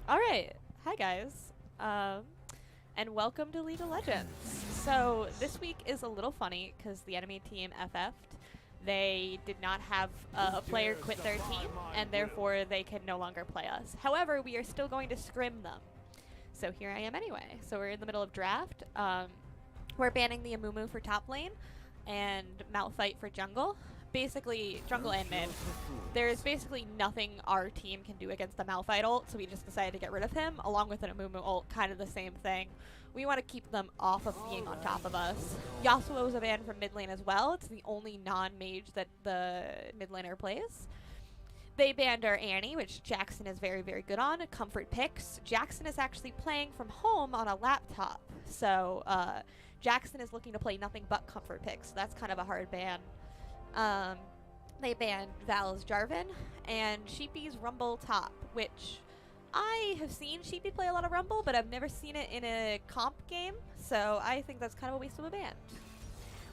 All right. Hi, guys. Um, and welcome to League of Legends. So, this week is a little funny because the enemy team FF'd. They did not have a player quit their team, and therefore they can no longer play us. However, we are still going to scrim them. So, here I am anyway. So, we're in the middle of draft. We're banning the Amumu for top lane and Malphite for jungle. Basically, jungle and mid. There's basically nothing our team can do against the Malphite ult, so we just decided to get rid of him, along with an Amumu ult, kind of the same thing. We want to keep them off of being on top of us. Yasuo is a ban from mid lane as well. It's the only non-mage that the mid laner plays. They banned our Annie, which Jackson is very, very good on. Comfort picks. Jackson is actually playing from home on a laptop. So Jackson is looking to play nothing but comfort picks. So that's kind of a hard ban. They banned Val's Jarvan and Sheepy's Rumble top, which I have seen Sheepy play a lot of Rumble, but I've never seen it in a comp game. So I think that's kind of a waste of a ban.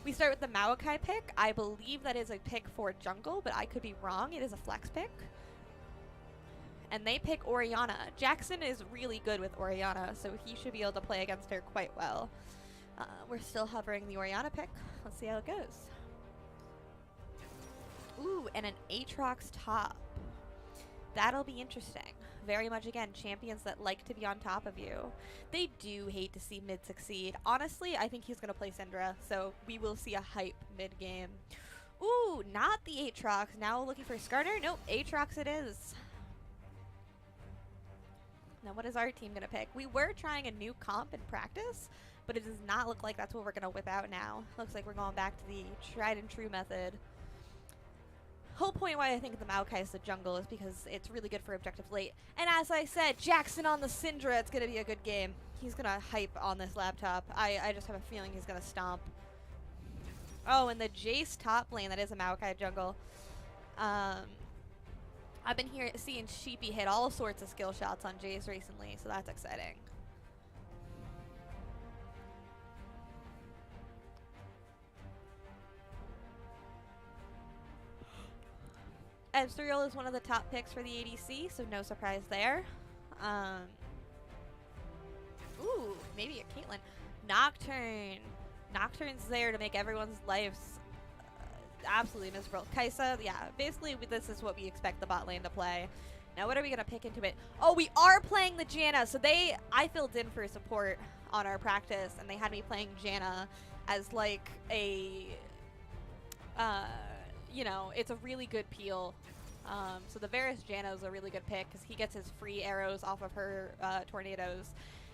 We start with the Maokai pick. I believe that is a pick for jungle, but I could be wrong. It is a flex pick. And they pick Orianna. Jackson is really good with Orianna, so he should be able to play against her quite well. We're still hovering the Orianna pick. Let's see how it goes. Ooh, and an Aatrox top. That'll be interesting. Very much, again, champions that like to be on top of you. They do hate to see mid succeed. Honestly, I think he's going to play Syndra, so we will see a hype mid-game. Ooh, not the Aatrox. Now looking for Skarner? Nope, Aatrox it is. Now, what is our team going to pick? We were trying a new comp in practice, but it does not look like that's what we're going to whip out now. Looks like we're going back to the tried and true method. Whole point why I think the Maokai is the jungle is because it's really good for objective late. And as I said, Jackson on the Syndra, it's going to be a good game. He's going to hype on this laptop. I just have a feeling he's going to stomp. Oh, and the Jace top lane, that is a Maokai jungle. I've been seeing Sheepy hit all sorts of skill shots on Jace recently, so that's exciting. Ezreal is one of the top picks for the ADC, so no surprise there. Ooh, maybe a Caitlyn. Nocturne. Nocturne's there to make everyone's lives absolutely miserable. Kai'Sa, yeah, basically this is what we expect the bot lane to play. Now what are we going to pick into it? Oh, we are playing the Janna. So I filled in for support on our practice, and they had me playing Janna as like a, you know, it's a really good peel. So the Varus Janna is a really good pick because he gets his free arrows off of her tornadoes.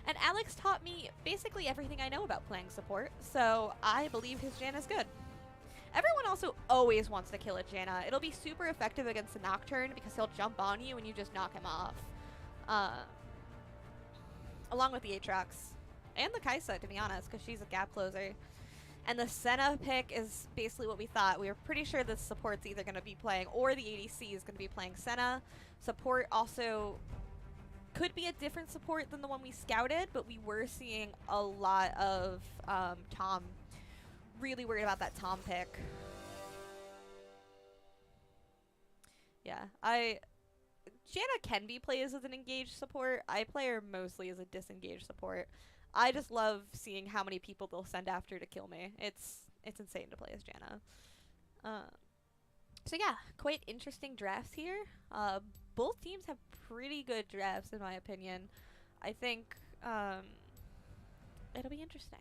And Alex taught me basically everything I know about playing support, so I believe his Janna's good. Everyone also always wants to kill a Janna. It'll be super effective against the Nocturne because he'll jump on you and you just knock him off. Along with the Aatrox. And the Kai'Sa, to be honest, because she's a gap closer. And the Senna pick is basically what we thought. We were pretty sure the support's either going to be playing or the ADC is going to be playing Senna. Support also could be a different support than the one we scouted, but we were seeing a lot of Tom. Really worried about that Tom pick. Yeah, Janna can be played as an engaged support. I play her mostly as a disengaged support. I just love seeing how many people they'll send after to kill me. It's insane to play as Janna. So yeah, quite interesting drafts here. Both teams have pretty good drafts in my opinion. I think it'll be interesting.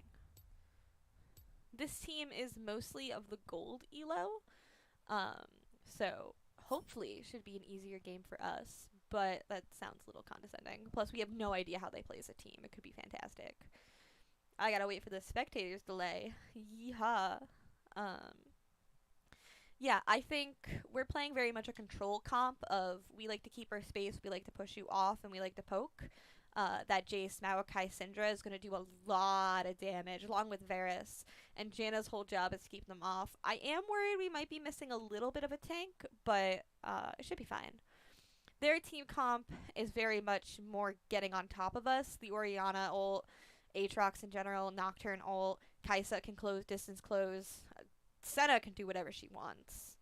This team is mostly of the gold elo, so hopefully should be an easier game for us, but that sounds a little condescending. Plus, we have no idea how they play as a team. It could be fantastic. I gotta wait for the spectators delay. Yeehaw. Yeah, I think we're playing very much a control comp of we like to keep our space, we like to push you off, and we like to poke. That Jace, Maokai, Syndra is going to do a lot of damage, along with Varus. And Janna's whole job is to keep them off. I am worried we might be missing a little bit of a tank, but it should be fine. Their team comp is very much more getting on top of us. The Orianna ult, Aatrox in general, Nocturne ult, Kai'Sa can close, distance close. Senna can do whatever she wants.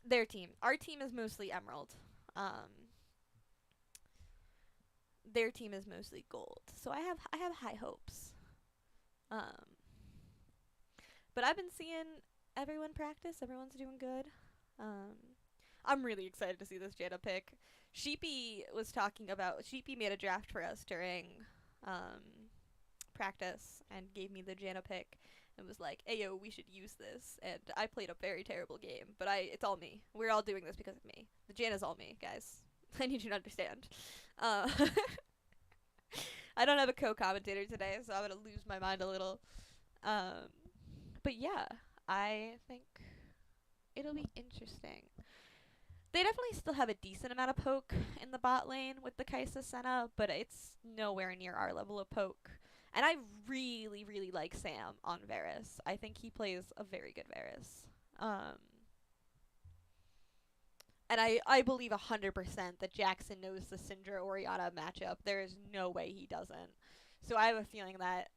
Their team. Our team is mostly Emerald. their team is mostly gold. So I have high hopes. Um, but I've been seeing everyone practice. Everyone's doing good. Um, I'm really excited to see this Jana pick. Sheepy made a draft for us during um, practice and gave me the Jana pick and was like, "Ayo, we should use this." And I played a very terrible game, but it's all me. We're all doing this because of me. The Jana's all me, guys. I need you to understand. Uh, I don't have a co-commentator today, so I'm gonna lose my mind a little. Um, but yeah, I think it'll be interesting. They definitely still have a decent amount of poke in the bot lane with the Kaisa Senna, but it's nowhere near our level of poke. And I really, really like Sam on Varus. I think he plays a very good Varus. And I believe 100% that Jackson knows the Syndra Oriana matchup. There is no way he doesn't. So I have a feeling that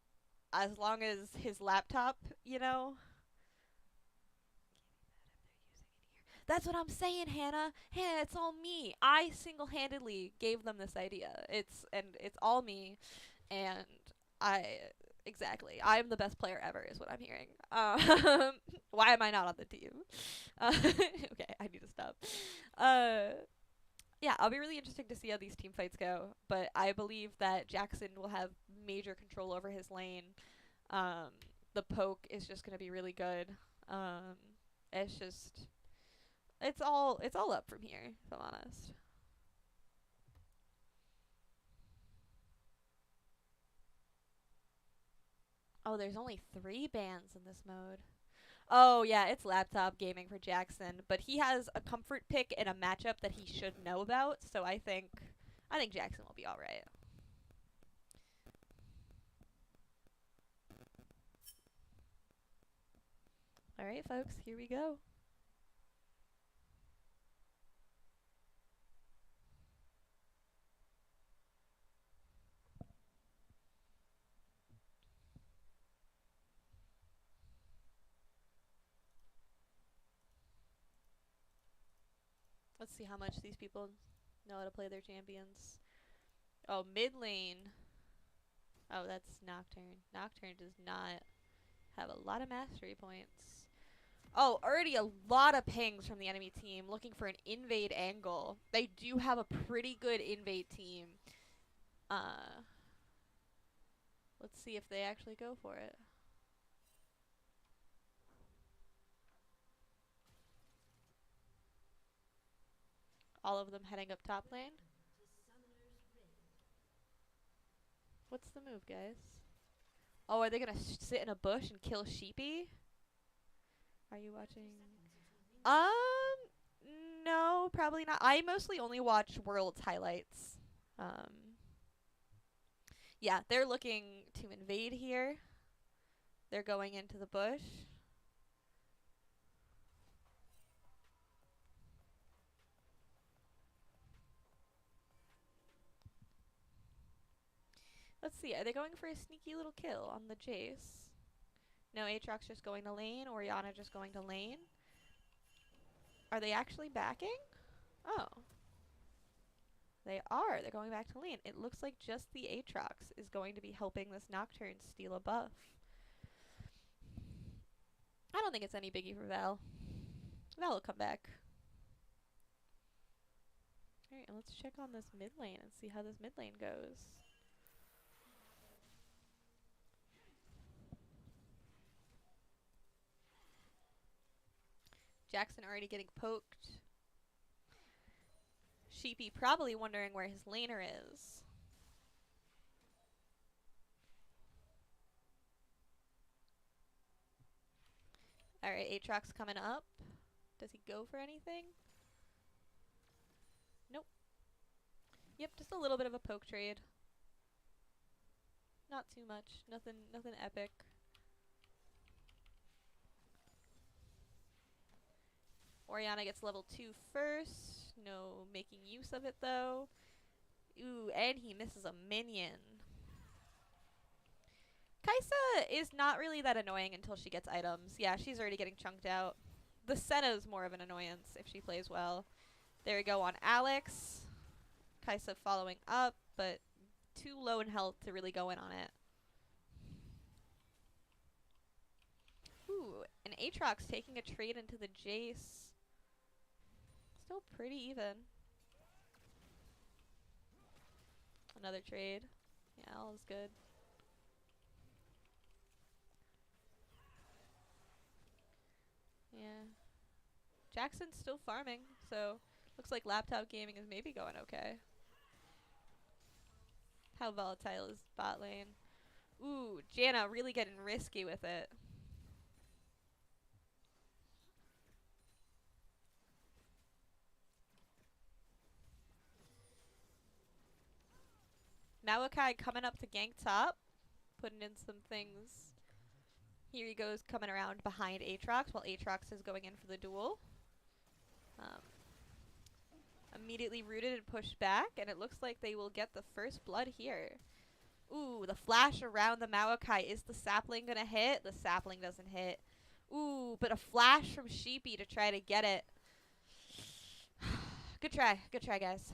as long as his laptop, that's what I'm saying, Hannah. Hannah, it's all me. I single-handedly gave them this idea. It's all me, and I exactly. I'm the best player ever, is what I'm hearing. Why am I not on the team? Okay, I need to stop. Yeah, I'll be really interested to see how these team fights go, but I believe that Jackson will have major control over his lane. Um, the poke is just gonna be really good. Um, it's just it's all up from here, if I'm honest. Oh, there's only 3 bans in this mode. Oh yeah, it's laptop gaming for Jackson, but he has a comfort pick in a matchup that he should know about, so I think Jackson will be all right. All right, folks, here we go. Let's see how much these people know how to play their champions. Oh, mid lane. Oh, that's Nocturne. Nocturne does not have a lot of mastery points. Oh, already a lot of pings from the enemy team looking for an invade angle. They do have a pretty good invade team. Uh, let's see if they actually go for it. All of them heading up top lane. What's the move, guys? Oh, are they gonna sit in a bush and kill Sheepy? Are you watching? No, probably not. I mostly only watch Worlds highlights. Um, yeah, they're looking to invade here. They're going into the bush. Let's see. Are they going for a sneaky little kill on the Jace? No, Aatrox just going to lane. Oriana just going to lane. Are they actually backing? Oh. They are. They're going back to lane. It looks like just the Aatrox is going to be helping this Nocturne steal a buff. I don't think it's any biggie for Val. Val will come back. Alright, and let's check on this mid lane and see how this mid lane goes. Jackson already getting poked. Sheepy probably wondering where his laner is. Alright, Aatrox coming up. Does he go for anything? Nope. Yep, just a little bit of a poke trade. Not too much. Nothing epic. Oriana gets level 2 first. No making use of it though. Ooh, and he misses a minion. Kaisa is not really that annoying until she gets items. Yeah, she's already getting chunked out. The Senna's more of an annoyance if she plays well. There we go on Alex. Kaisa following up, but too low in health to really go in on it. Ooh, and Aatrox taking a trade into the Jace. Still pretty even. Another trade. Yeah, all is good. Yeah. Jackson's still farming, so looks like laptop gaming is maybe going okay. How volatile is bot lane? Ooh, Janna really getting risky with it. Maokai coming up to gank top, putting in some things. Here he goes coming around behind Aatrox while Aatrox is going in for the duel. Immediately rooted and pushed back, and it looks like they will get the first blood here. Ooh, the flash around the Maokai. Is the sapling gonna hit? The sapling doesn't hit. Ooh, but a flash from Sheepy to try to get it. Good try. Good try, guys.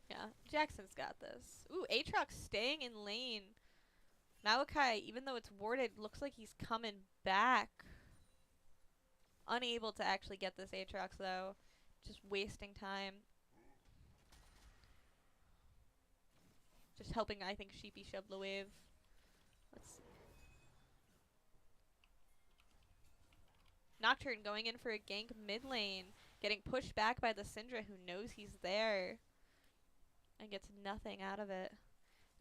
Yeah, Jackson's got this. Ooh, Aatrox staying in lane. Maokai, even though it's warded, looks like he's coming back. Unable to actually get this Aatrox, though. Just wasting time. Just helping, I think, Sheepy shove the wave. Let's see. Nocturne going in for a gank mid lane. Getting pushed back by the Syndra, who knows he's there. And gets nothing out of it.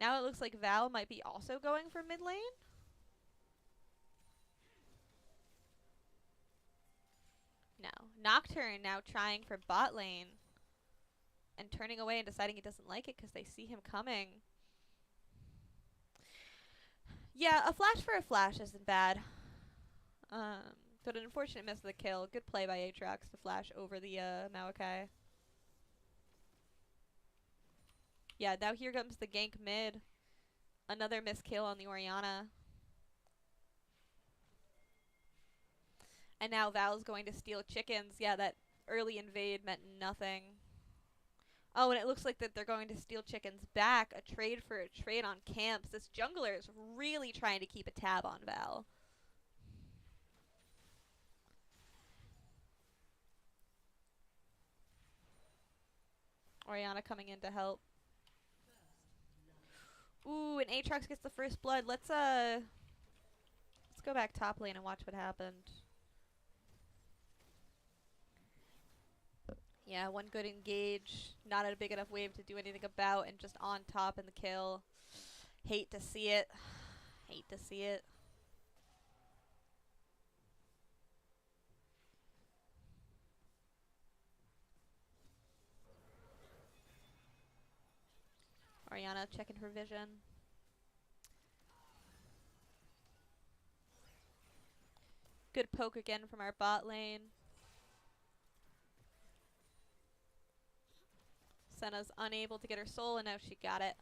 Now it looks like Val might be also going for mid lane. No. Nocturne now trying for bot lane. And turning away and deciding he doesn't like it because they see him coming. Yeah, a flash for a flash isn't bad. But an unfortunate miss of the kill. Good play by Aatrox to flash over the Maokai. Yeah, now here comes the gank mid. Another missed kill on the Orianna. And now Val's going to steal chickens. Yeah, that early invade meant nothing. Oh, and it looks like that they're going to steal chickens back. A trade for a trade on camps. This jungler is really trying to keep a tab on Val. Orianna coming in to help. Ooh, and Aatrox gets the first blood. Let's go back top lane and watch what happened. Yeah, one good engage. Not a big enough wave to do anything about, and just on top in the kill. Hate to see it. Hate to see it. Orianna checking her vision. Good poke again from our bot lane. Senna's unable to get her soul, and now she got it.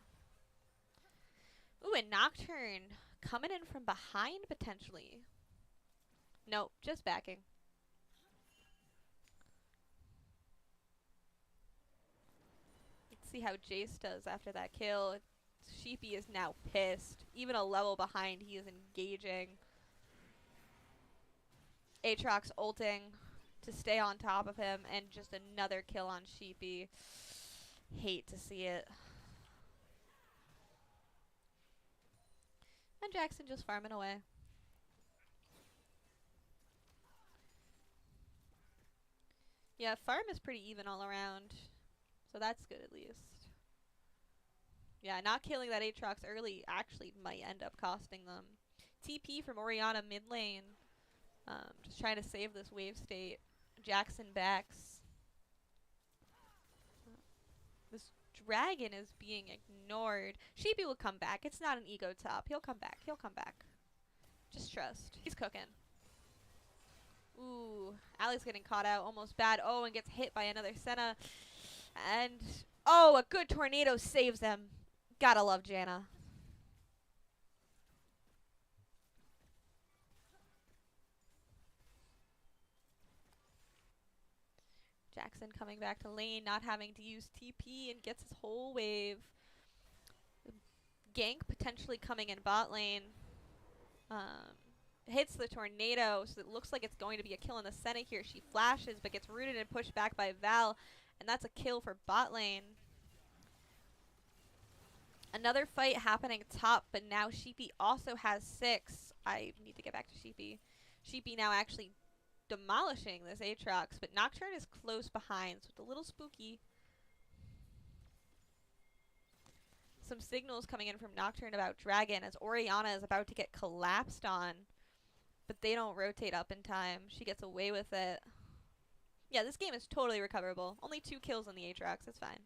Ooh, and Nocturne coming in from behind, potentially. Nope, just backing. Let's see how Jace does after that kill. Sheepy is now pissed. Even a level behind, he is engaging. Aatrox ulting to stay on top of him, and just another kill on Sheepy. Hate to see it. And Jackson just farming away. Yeah, farm is pretty even all around. So that's good at least. Yeah, not killing that Aatrox early actually might end up costing them. TP from Orianna mid lane. Just trying to save this wave state. Jackson backs. This dragon is being ignored. Sheepy will come back. It's not an ego top. He'll come back. He'll come back. Just trust. He's cooking. Ooh, Ali's getting caught out. Almost bad. Oh, and gets hit by another Senna. And, oh, a good tornado saves them. Gotta love Janna. Jackson coming back to lane, not having to use TP, and gets his whole wave. Gank potentially coming in bot lane. Hits the tornado, so it looks like it's going to be a kill in the Senna here. She flashes, but gets rooted and pushed back by Val, and that's a kill for bot lane. Another fight happening top, but now Sheepy also has 6. I need to get back to Sheepy. Sheepy now actually demolishing this Aatrox, but Nocturne is close behind, so it's a little spooky. Some signals coming in from Nocturne about Dragon as Orianna is about to get collapsed on, but they don't rotate up in time. She gets away with it. Yeah, this game is totally recoverable. Only 2 kills on the Aatrox. It's fine.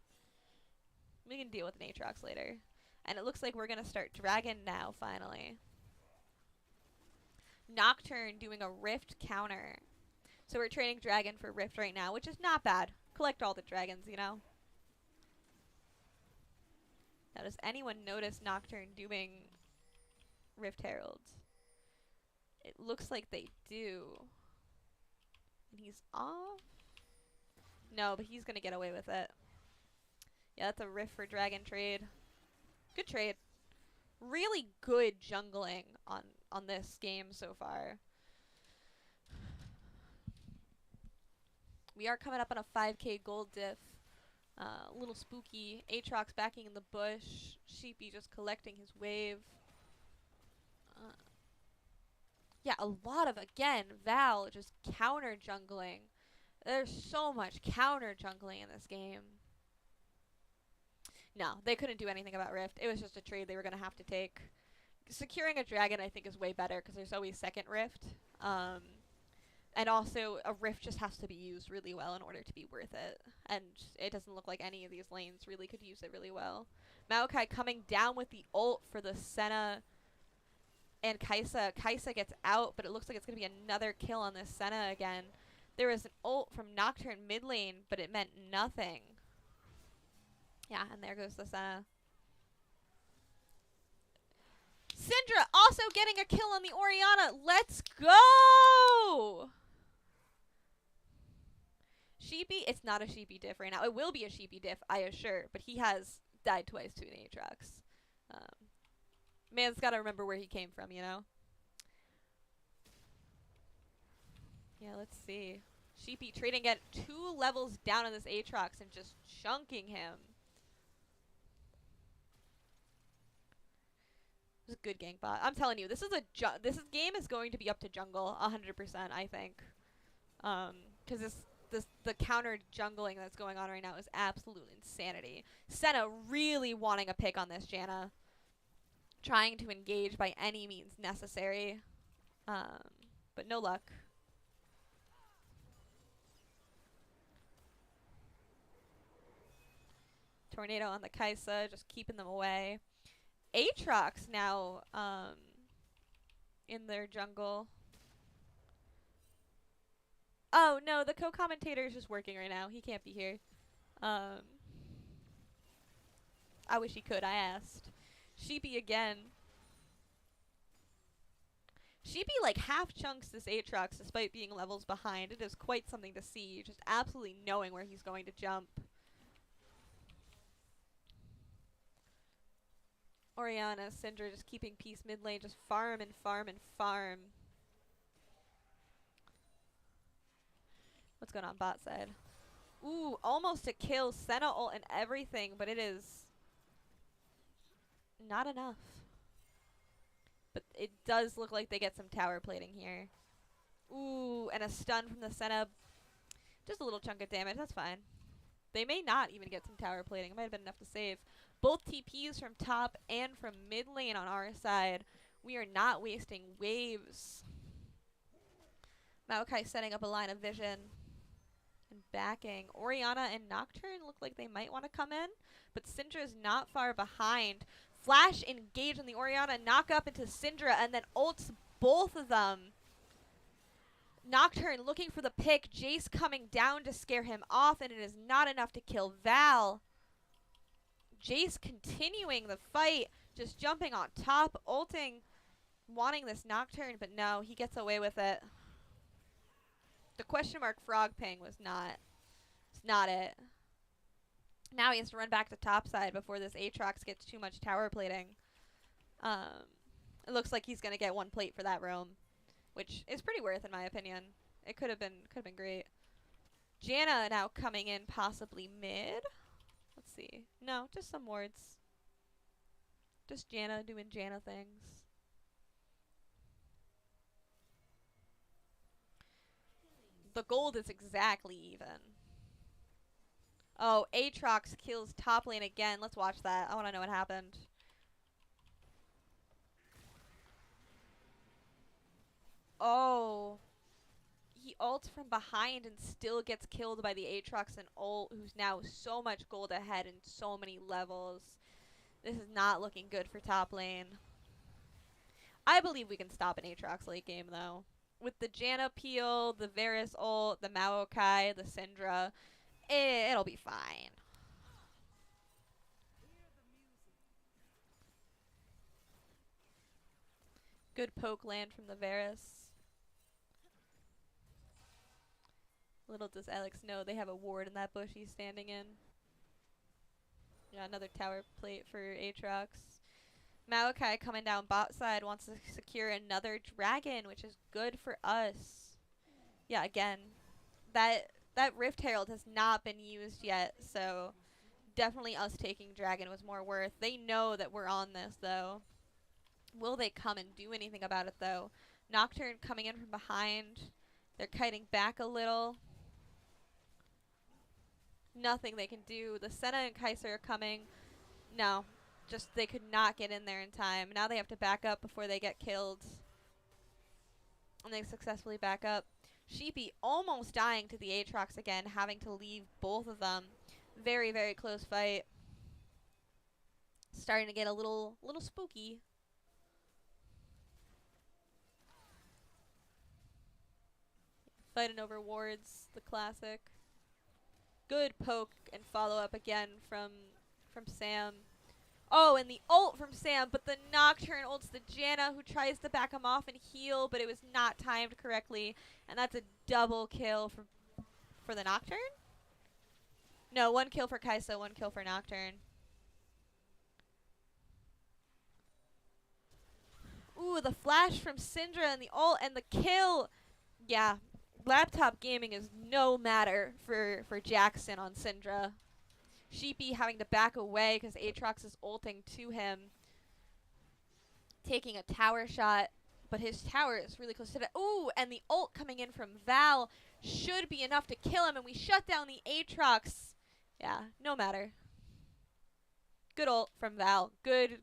We can deal with an Aatrox later. And it looks like we're going to start Dragon now, finally. Nocturne doing a Rift counter. So we're trading Dragon for Rift right now, which is not bad. Collect all the dragons, you know? Now, does anyone notice Nocturne doing Rift Heralds? It looks like they do. And he's off? No, but he's going to get away with it. Yeah, that's a Rift for Dragon trade. Good trade. Really good jungling on this game so far. We are coming up on a 5k gold diff. A little spooky. Aatrox backing in the bush. Sheepy just collecting his wave. Yeah, a lot of, again, Val just counter jungling. There's so much counter jungling in this game. No, they couldn't do anything about Rift. It was just a trade they were going to have to take. Securing a dragon, I think, is way better because there's always second Rift. And also, a Rift just has to be used really well in order to be worth it. And it doesn't look like any of these lanes really could use it really well. Maokai coming down with the ult for the Senna and Kai'Sa. Kai'Sa gets out, but it looks like it's going to be another kill on this Senna again. There was an ult from Nocturne mid lane, but it meant nothing. Yeah, and there goes the Senna. Syndra also getting a kill on the Orianna. Let's go! Sheepy, it's not a Sheepy diff right now. It will be a Sheepy diff, I assure, but he has died twice to an Aatrox. Man's got to remember where he came from, you know? Yeah, let's see. Sheepy trading at 2 levels down on this Aatrox and just chunking him. It was a good gank bot. I'm telling you, this game is going to be up to jungle 100%, I think. Because the counter jungling that's going on right now is absolute insanity. Senna really wanting a pick on this Janna. Trying to engage by any means necessary. But no luck. Tornado on the Kai'Sa, just keeping them away. Aatrox now in their jungle. Oh, no, the co-commentator is just working right now. He can't be here. I wish he could. I asked. Sheepy again. Sheepy, like, half chunks this Aatrox despite being levels behind. It is quite something to see. Just absolutely knowing where he's going to jump. Orianna, Syndra just keeping peace mid lane. Just farm and farm and farm. What's going on bot side? Ooh, almost a kill. Senna ult and everything, but it is not enough. But it does look like they get some tower plating here. Ooh, and a stun from the Senna. Just a little chunk of damage. That's fine. They may not even get some tower plating. It might have been enough to save. Both TPs from top and from mid lane on our side. We are not wasting waves. Maokai setting up a line of vision and backing. Orianna and Nocturne look like they might want to come in, but Syndra is not far behind. Flash engage on the Orianna, knock up into Syndra, and then ults both of them. Nocturne looking for the pick. Jace coming down to scare him off, and it is not enough to kill Val. Jace continuing the fight, just jumping on top, ulting, wanting this Nocturne, but no, he gets away with it. The question mark frog ping was not That's not it. Now he has to run back to top side before this Aatrox gets too much tower plating. It looks like he's gonna get one plate for that roam, which is pretty worth in my opinion. It could have been great. Janna now coming in possibly mid. Let's see. No, just some wards. Just Janna doing Janna things. The gold is exactly even. Oh, Aatrox kills top lane again. Let's watch that. I want to know what happened. Oh. He ults from behind and still gets killed by the Aatrox and ult, who's now so much gold ahead in so many levels. This is not looking good for top lane. I believe we can stop an Aatrox late game, though. With the Janna peel, the Varus ult, the Maokai, the Syndra, it'll be fine. Good poke land from the Varus. Little does Alex know they have a ward in that bush he's standing in. Yeah, another tower plate for Aatrox. Maokai coming down bot side wants to secure another dragon, which is good for us. Yeah, again, that Rift Herald has not been used yet, so definitely us taking dragon was more worth. They know that we're on this, though. Will they come and do anything about it, though? Nocturne coming in from behind. They're kiting back a little. Nothing they can do. The Senna and Kaiser are coming. No. Just they could not get in there in time. Now they have to back up before they get killed. And they successfully back up. Sheepy almost dying to the Aatrox again, having to leave both of them. Very, very close fight. Starting to get a little spooky. Fighting over wards, the classic. Good poke and follow up again from Sam. Oh, and the ult from Sam, but the Nocturne ults the Janna, who tries to back him off and heal, but it was not timed correctly. And that's a double kill for the Nocturne? No, one kill for Kai'Sa, one kill for Nocturne. Ooh, the flash from Syndra and the ult and the kill. Yeah, laptop gaming is no matter for Jackson on Syndra. Sheepy having to back away because Aatrox is ulting to him. Taking a tower shot, but his tower is really close to that. Ooh, and the ult coming in from Val should be enough to kill him, and we shut down the Aatrox. Yeah, no matter. Good ult from Val. Good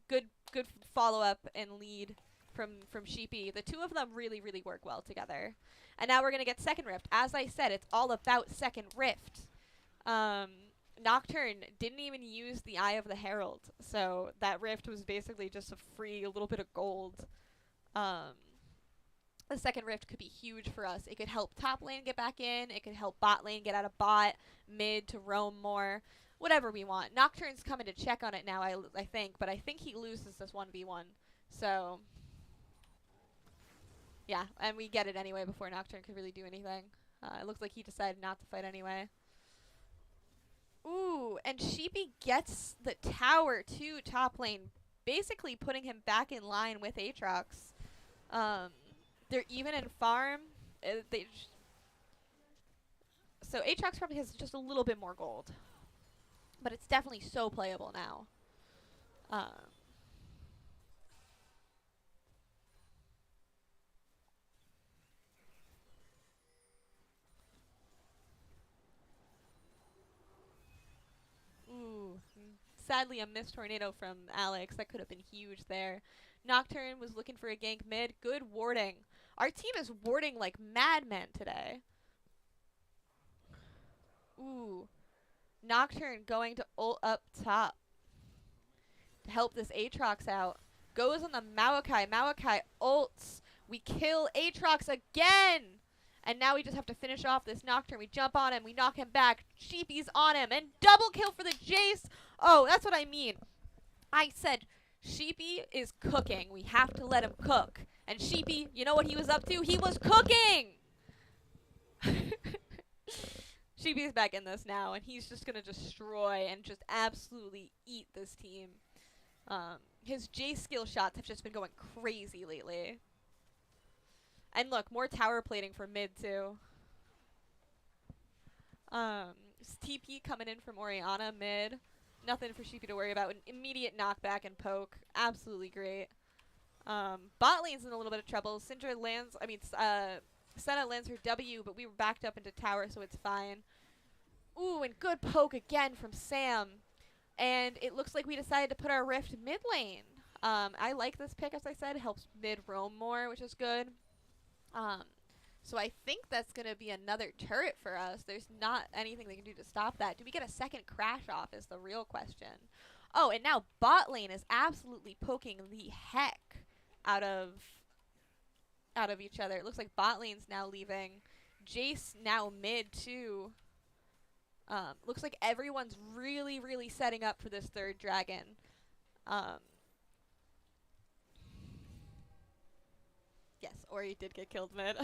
follow-up and lead from Sheepy. The two of them really, really work well together. And now we're going to get second Rift. As I said, it's all about second Rift. Nocturne didn't even use the Eye of the Herald, so that Rift was basically just a free little bit of gold. The second Rift could be huge for us. It could help top lane get back in. It could help bot lane get out of bot, mid to roam more. Whatever we want. Nocturne's coming to check on it now, I think, but I think he loses this 1v1. So, yeah, and we get it anyway before Nocturne could really do anything. It looks like he decided not to fight anyway. Ooh, and Sheepy gets the tower to top lane, basically putting him back in line with Aatrox. They're even in farm. So Aatrox probably has just a little bit more gold. But it's definitely so playable now. Ooh. Sadly, a missed tornado from Alex. That could have been huge there. Nocturne was looking for a gank mid. Good warding. Our team is warding like madmen today. Ooh. Nocturne going to ult up top to help this Aatrox out. Goes on the Maokai. Maokai ults. We kill Aatrox again. And now we just have to finish off this Nocturne. We jump on him. We knock him back. Sheepy's on him. And double kill for the Jace. Oh, that's what I mean. I said Sheepy is cooking. We have to let him cook. And Sheepy, you know what he was up to? He was cooking! Sheepy's back in this now, and he's just gonna destroy and just absolutely eat this team. His J skill shots have just been going crazy lately. And look, more tower plating for mid too. TP coming in from Orianna mid. Nothing for Sheepy to worry about. An immediate knockback and poke. Absolutely great. Bot lane's in a little bit of trouble. Syndra lands, Senna lands her W, but we were backed up into tower, so it's fine. Ooh, and good poke again from Sam. And it looks like we decided to put our Rift mid lane. I like this pick, as I said. It helps mid roam more, which is good. So I think that's going to be another turret for us. There's not anything they can do to stop that. Do we get a second crash off is the real question. Oh, and now bot lane is absolutely poking the heck out of each other. It looks like bot lane's now leaving. Jace now mid too. Looks like everyone's really, really setting up for this third dragon. Yes, Ori did get killed mid.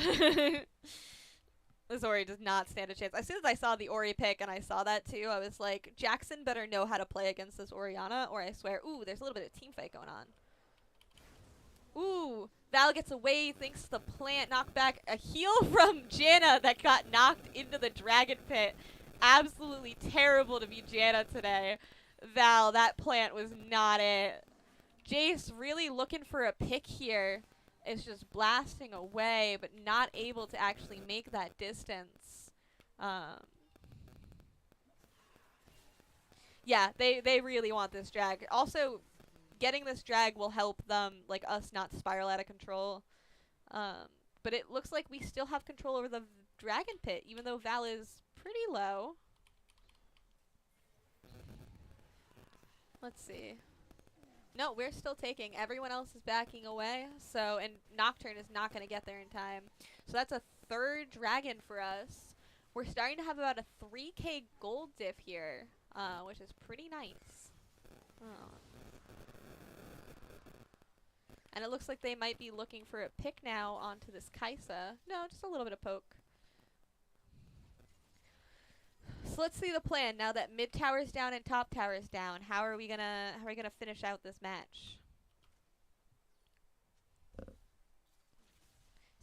This Ori does not stand a chance. As soon as I saw the Ori pick and I saw that too, I was like, Jackson better know how to play against this Orianna, or I swear, ooh, there's a little bit of team fight going on. Ooh, Val gets away thanks to the plant knockback. A heal from Janna that got knocked into the dragon pit. Absolutely terrible to be Janna today. Val, that plant was not it. Jace really looking for a pick here. Is just blasting away, but not able to actually make that distance. Yeah, they really want this drag. Also, getting this drag will help them, like us, not spiral out of control. But it looks like we still have control over the dragon pit, even though Val is pretty low. Let's see. No, we're still taking. Everyone else is backing away. So, and Nocturne is not going to get there in time. So that's a third dragon for us. We're starting to have about a 3k gold diff here, which is pretty nice. Oh. And it looks like they might be looking for a pick now onto this Kaisa. No, just a little bit of poke. So let's see the plan now that mid tower's down and top tower's down. How are we gonna finish out this match?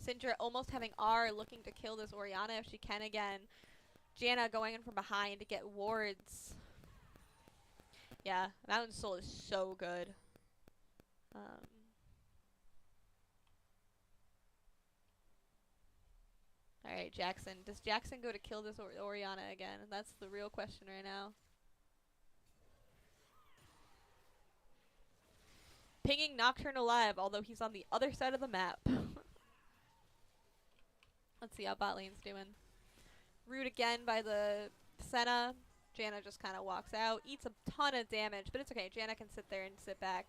Syndra almost having R, looking to kill this Orianna if she can again. Janna going in from behind to get wards. Yeah, Mountain Soul is so good. Alright, Jackson. Does Jackson go to kill this Orianna again? That's the real question right now. Pinging Nocturne alive, although he's on the other side of the map. Let's see how bot lane's doing. Root again by the Senna. Janna just kind of walks out. Eats a ton of damage, but it's okay. Janna can sit there and sit back.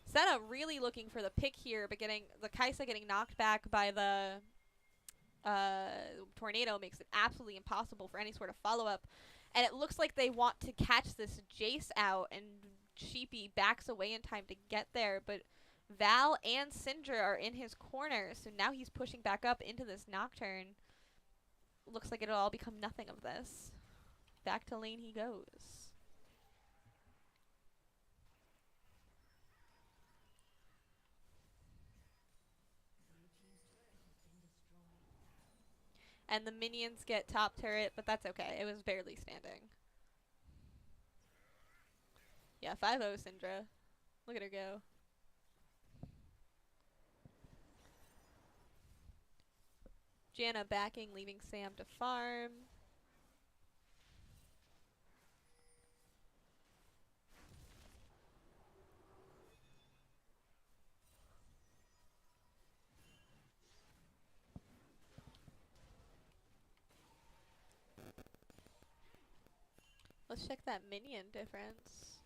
Senna really looking for the pick here, but getting the Kaisa getting knocked back by the tornado makes it absolutely impossible for any sort of follow-up. And it looks like they want to catch this Jace out, and Sheepy backs away in time to get there, but Val and Syndra are in his corner, so now he's pushing back up into this Nocturne. Looks like it'll all become nothing of this. Back to lane he goes. And the minions get top turret, but that's okay. It was barely standing. Yeah, 5-0 Syndra. Look at her go. Janna backing, leaving Sam to farm. Let's check that minion difference.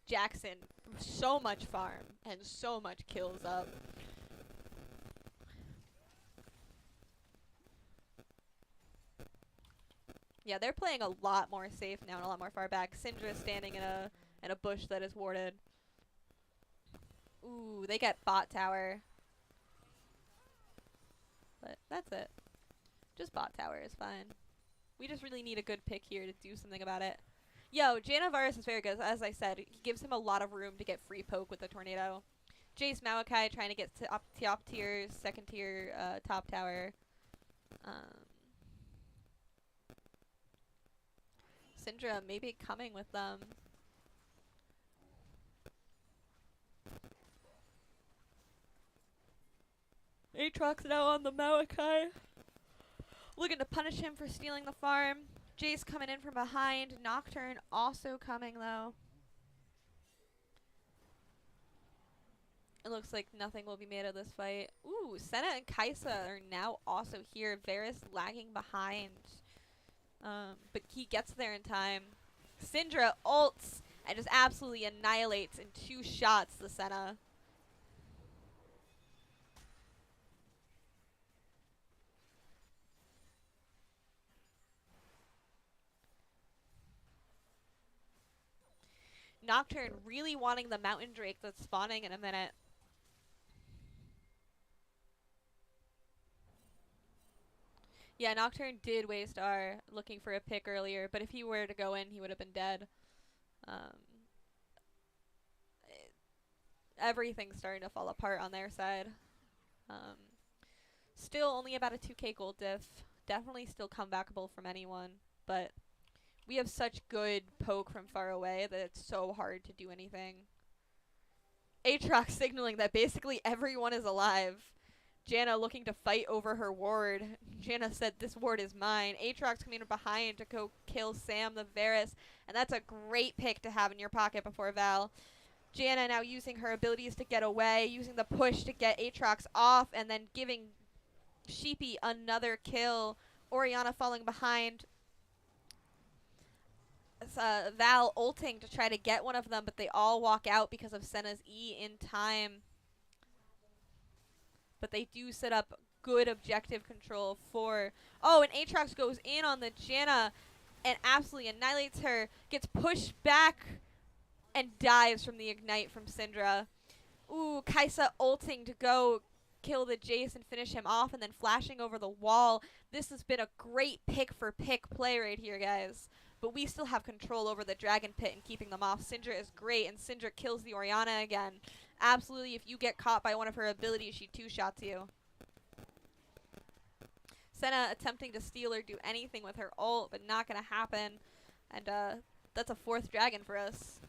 Jackson, so much farm and so much kills up. Yeah, they're playing a lot more safe now and a lot more far back. Syndra standing in a bush that is warded. Ooh, they get bot tower. But that's it. Just bot tower is fine. We just really need a good pick here to do something about it. Yo, Janavarus is very good. As I said, he gives him a lot of room to get free poke with the tornado. Jace Maokai trying to get to top tier, second tier, top tower. Syndra maybe coming with them. Aatrox now on the Maokai. Looking to punish him for stealing the farm. Jace coming in from behind. Nocturne also coming though. It looks like nothing will be made of this fight. Ooh, Senna and Kaisa are now also here. Varus lagging behind. But he gets there in time. Syndra ults and just absolutely annihilates in 2 shots the Senna. Nocturne really wanting the Mountain Drake that's spawning in a minute. Yeah, Nocturne did waste R looking for a pick earlier, but if he were to go in, he would have been dead. Everything's starting to fall apart on their side. Still only about a 2k gold diff. Definitely still comebackable from anyone, but we have such good poke from far away that it's so hard to do anything. Aatrox signaling that basically everyone is alive. Janna looking to fight over her ward. Janna said, "This ward is mine." Aatrox coming in behind to go kill Sam the Varus, and that's a great pick to have in your pocket before Val. Janna now using her abilities to get away, using the push to get Aatrox off, and then giving Sheepy another kill. Orianna falling behind. Val ulting to try to get one of them, but they all walk out because of Senna's E in time. But they do set up good objective control for... Oh, and Aatrox goes in on the Janna and absolutely annihilates her. Gets pushed back and dies from the ignite from Syndra. Ooh, Kaisa ulting to go kill the Jace and finish him off, and then flashing over the wall. This has been a great pick-for-pick play right here, guys. But we still have control over the Dragon Pit and keeping them off. Syndra is great, and Syndra kills the Orianna again. Absolutely, if you get caught by one of her abilities, she 2-shots you. Senna attempting to steal or do anything with her ult, but not going to happen. And that's a 4th dragon for us.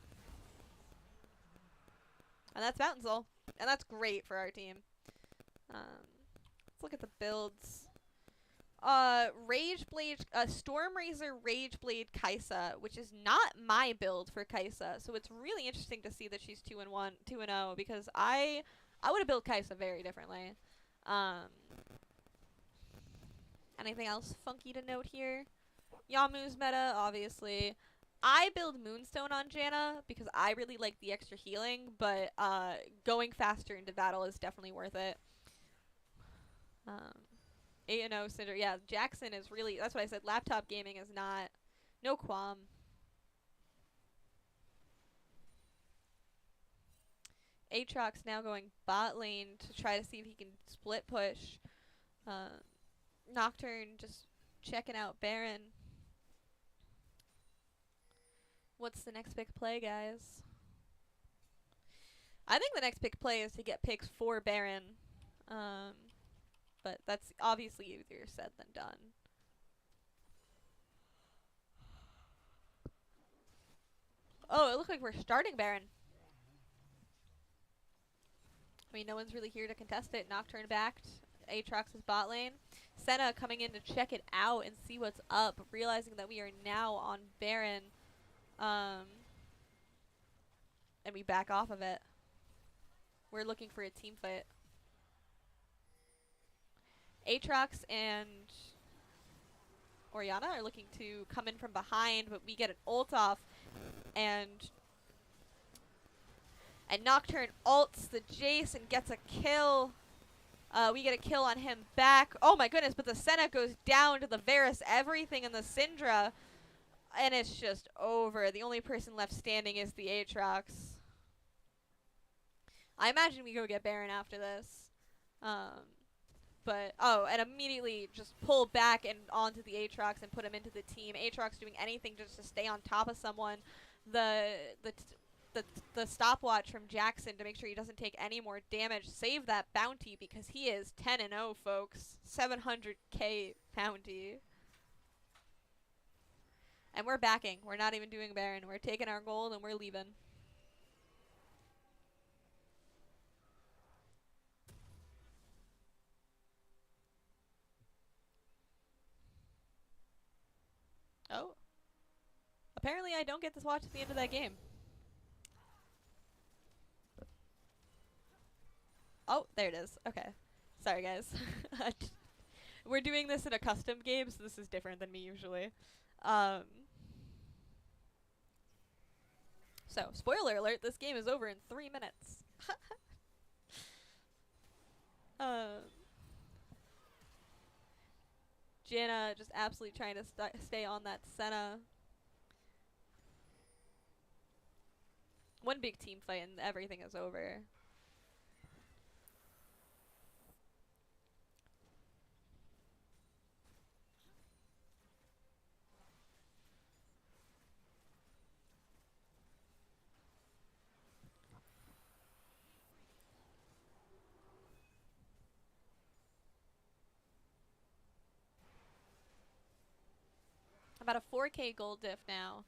And that's Mountain Soul. And that's great for our team. Let's look at the builds. Rageblade, Stormrazor Rageblade Kaisa, which is not my build for Kaisa, so it's really interesting to see that she's 2-0, because I would have built Kaisa very differently. Anything else funky to note here? Yamu's meta, obviously. I build Moonstone on Janna because I really like the extra healing, but going faster into battle is definitely worth it. 8-0 Syndra. Yeah, Jackson is really... That's what I said. Laptop gaming is not... No qualm. Aatrox now going bot lane to try to see if he can split push. Nocturne just checking out Baron. What's the next big play, guys? I think the next big play is to get picks for Baron. But that's obviously easier said than done. Oh, it looks like we're starting Baron. I mean, no one's really here to contest it. Nocturne backed. Aatrox is bot lane. Senna coming in to check it out and see what's up, realizing that we are now on Baron. And we back off of it. We're looking for a team fight. Aatrox and Orianna are looking to come in from behind, but we get an ult off, and Nocturne ults the Jace and gets a kill. We get a kill on him back. Oh my goodness, but the Senna goes down to the Varus, everything in the Syndra, and it's just over. The only person left standing is the Aatrox. I imagine we go get Baron after this. But, oh, and immediately just pull back and onto the Aatrox and put him into the team. Aatrox doing anything just to stay on top of someone. The, the, the, the stopwatch from Jackson to make sure he doesn't take any more damage. Save that bounty because he is 10-0, folks. 700k bounty. And we're backing. We're not even doing Baron. We're taking our gold and we're leaving. Oh. Apparently I don't get to watch the end of that game. Oh, there it is. Okay. Sorry, guys. We're doing this in a custom game, so this is different than me usually. So, spoiler alert, this game is over in 3 minutes. Janna just absolutely trying to stay on that Senna. One big team fight and everything is over. About a 4k gold diff now.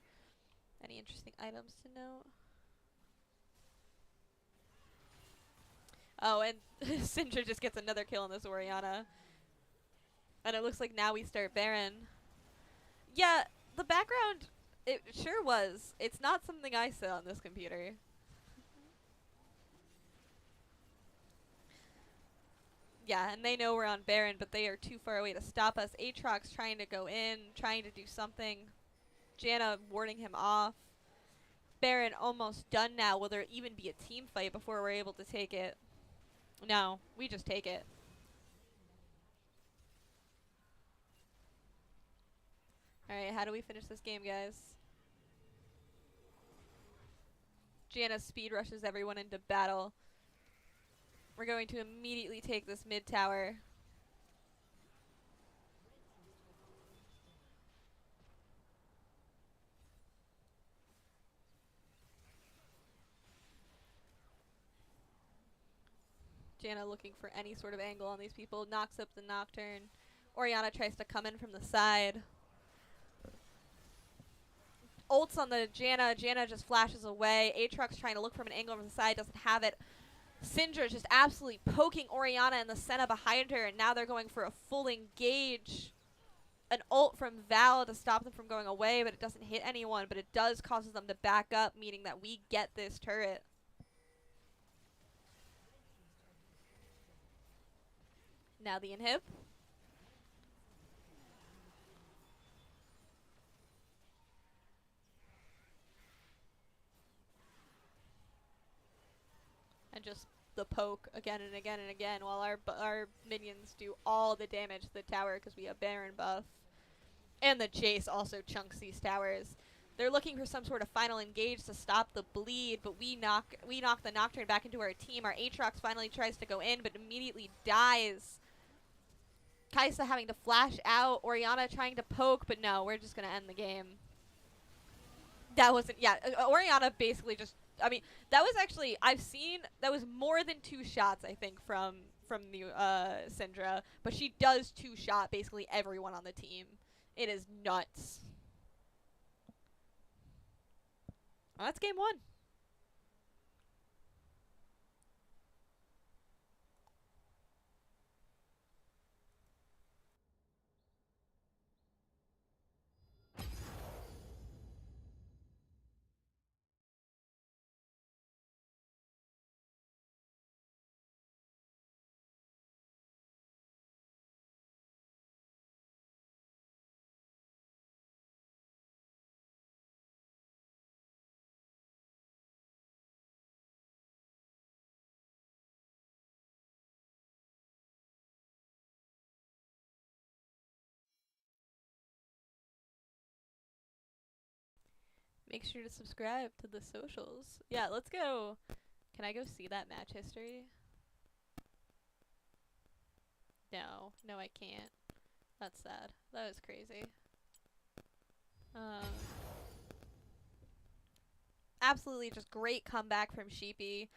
Any interesting items to note? Oh, and Syndra just gets another kill on this Orianna. And it looks like now we start Baron. Yeah, the background, it sure was. It's not something I said on this computer. Yeah, and they know we're on Baron, but they are too far away to stop us. Aatrox trying to go in, trying to do something. Janna warding him off. Baron almost done now. Will there even be a team fight before we're able to take it? No, we just take it. Alright, how do we finish this game, guys? Janna speed rushes everyone into battle. We're going to immediately take this mid tower. Janna looking for any sort of angle on these people. Knocks up the Nocturne. Orianna tries to come in from the side. Ults on the Janna. Janna just flashes away. Aatrox trying to look from an angle from the side. Doesn't have it. Syndra just absolutely poking Orianna and the Senna behind her. And now they're going for a full engage. An ult from Val to stop them from going away. But it doesn't hit anyone. But it does causes them to back up. Meaning that we get this turret. Now the inhib. And just the poke again and again and again while our minions do all the damage to the tower because we have Baron buff. And the Jace also chunks these towers. They're looking for some sort of final engage to stop the bleed, but we knock the Nocturne back into our team. Our Aatrox finally tries to go in, but immediately dies. Kai'Sa having to flash out. Orianna trying to poke, but no, we're just going to end the game. That wasn't, yeah, Orianna basically just, I mean, that was actually, I've seen, that was more than 2 shots, I think, from the Syndra. But she does 2-shot basically everyone on the team. It is nuts. Well, that's game 1. Make sure to subscribe to the socials. Yeah, let's go. Can I go see that match history? No. No, I can't. That's sad. That was crazy. Absolutely just great comeback from Sheepy.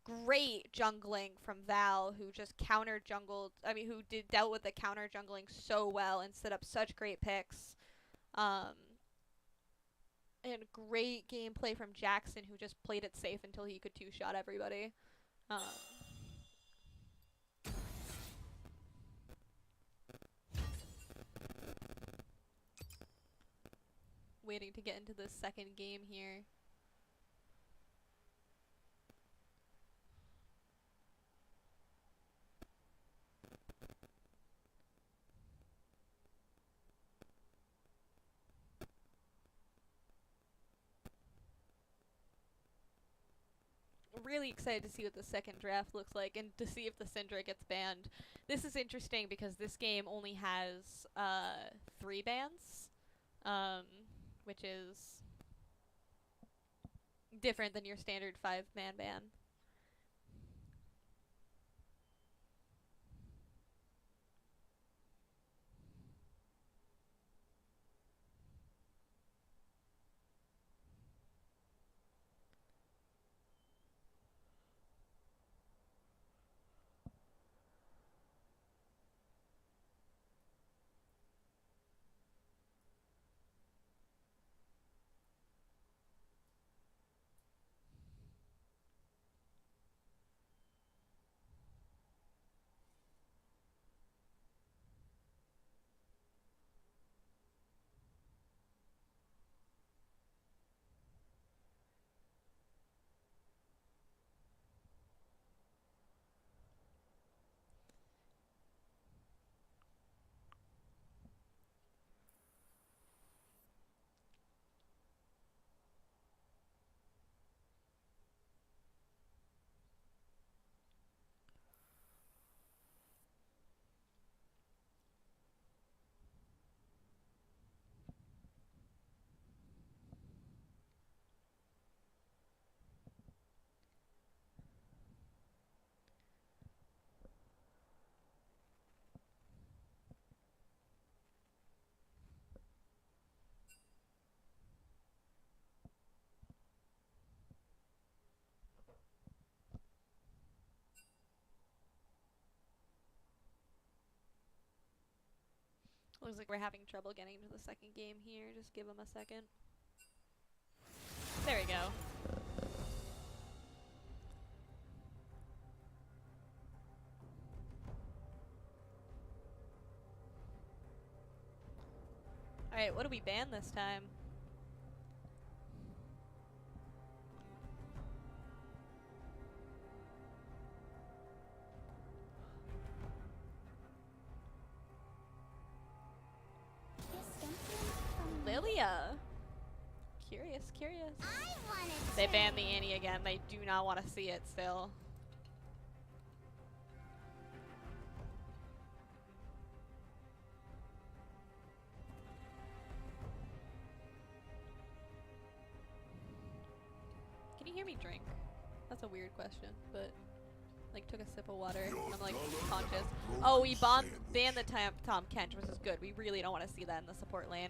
Great jungling from Val, who just counter jungled. I mean, who dealt with the counter jungling so well and set up such great picks. And great gameplay from Jackson, who just played it safe until he could two-shot everybody. Waiting to get into the second game here. Really excited to see what the second draft looks like and to see if the Syndra gets banned. This is interesting because this game only has 3 bans, which is different than your standard 5-man ban. Looks like we're having trouble getting into the second game here. Just give them a second. There we go. Alright, what do we ban this time? Lilia. Curious. They banned the Annie again. They do not want to see it still. Can you hear me drink? That's a weird question, but like took a sip of water and I'm like conscious. Oh, we banned the Tom Kench, which is good. We really don't want to see that in the support lane.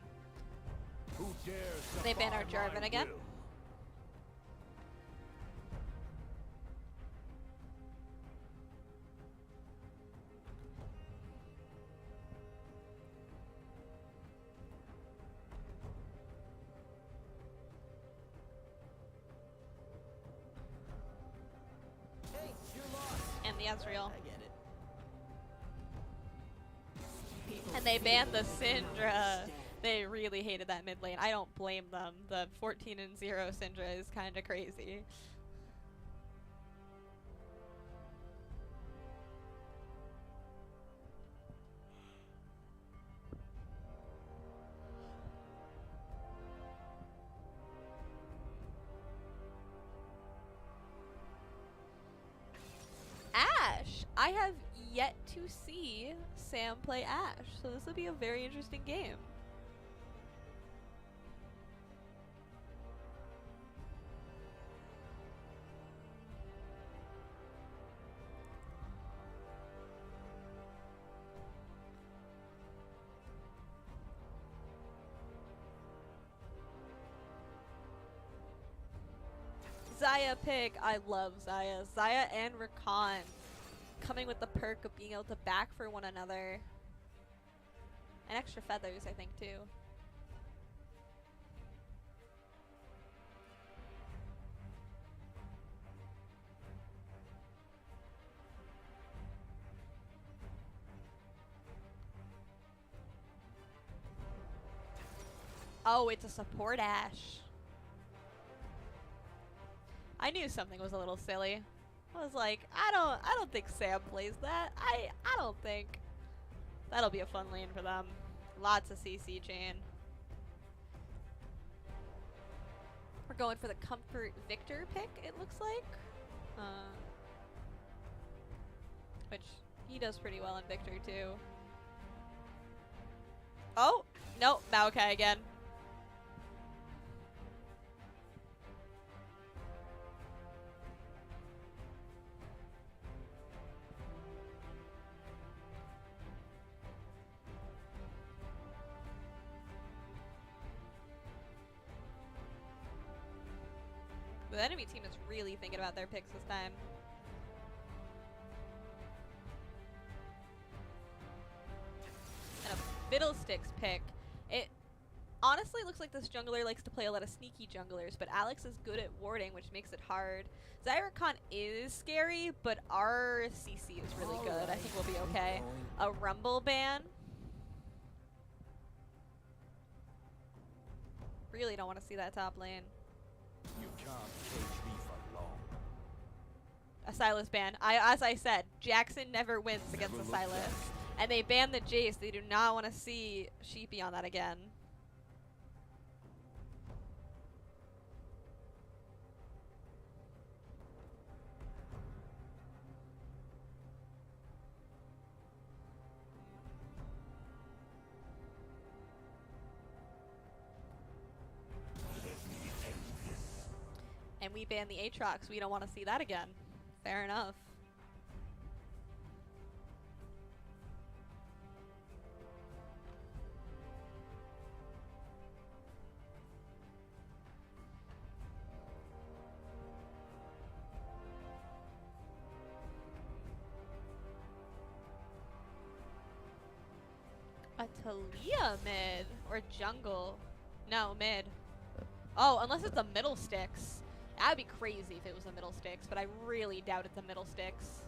They ban our Jarvan again. Hey, you're lost. And the Ezreal. I get it. And they banned the Syndra. They really hated that mid lane. I don't blame them. The 14-0 Syndra is kind of crazy. Ashe! I have yet to see Sam play Ashe, so this will be a very interesting game. Xayah pick. I love Xayah. Xayah and Rakan coming with the perk of being able to back for one another. And extra feathers, I think, too. Oh, it's a support Ashe. I knew something was a little silly. I was like, I don't think Sam plays that. I don't think. That'll be a fun lane for them. Lots of CC chain. We're going for the Comfort Victor pick, it looks like. Which he does pretty well in Victor too. Oh, no, Maokai again. The enemy team is really thinking about their picks this time. And a Fiddlesticks pick. It honestly looks like this jungler likes to play a lot of sneaky junglers, but Alex is good at warding, which makes it hard. Zyrakan is scary, but our CC is really good. I think we'll be okay. A Rumble ban. Really don't want to see that top lane. You can't cage me for long. A Sylas ban. As I said, Jackson never wins against a Sylas. And they banned the Jace. They do not want to see Sheepy on that again. And we banned the Aatrox. We don't want to see that again. Fair enough. A Talia mid or jungle? No, mid. Oh, unless it's a middle sticks. That'd be crazy if it was a middle sticks, but I really doubt it's a middle sticks.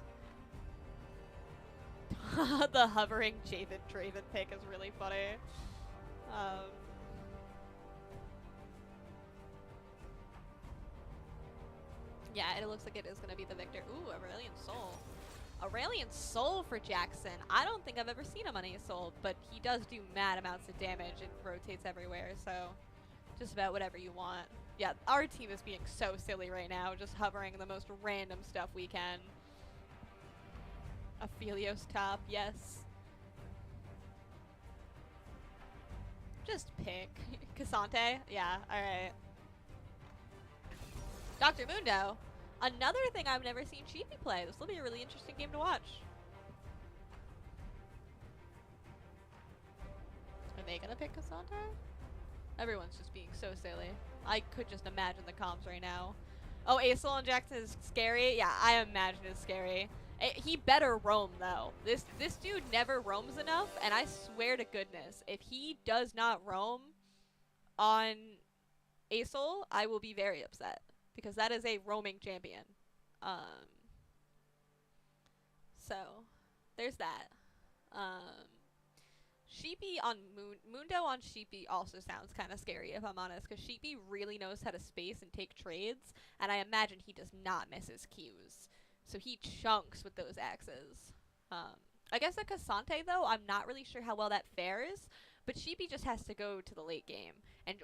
The hovering Draven pick is really funny. Yeah, it looks like it is going to be the Victor. Ooh, Aurelion Soul. Aurelion Soul for Jackson. I don't think I've ever seen him on a Soul, but he does do mad amounts of damage. It rotates everywhere, so just about whatever you want. Yeah, our team is being so silly right now, just hovering the most random stuff we can. Aphelios top, yes. Just pick. Cassante? Yeah, alright. Dr. Mundo. Another thing I've never seen Sheepy play. This will be a really interesting game to watch. Are they gonna pick Cassante? Everyone's just being so silly. I could just imagine the comms right now. Oh, Aesol and Jackson is scary? Yeah, I imagine it's scary. He better roam, though. This dude never roams enough, and I swear to goodness, if he does not roam on Aesol, I will be very upset. Because that is a roaming champion. So, there's that. Sheepy on Mundo on Sheepy also sounds kind of scary, if I'm honest, because Sheepy really knows how to space and take trades, and I imagine he does not miss his Qs. So he chunks with those axes. I guess at Cassante, though, I'm not really sure how well that fares, but Sheepy just has to go to the late game,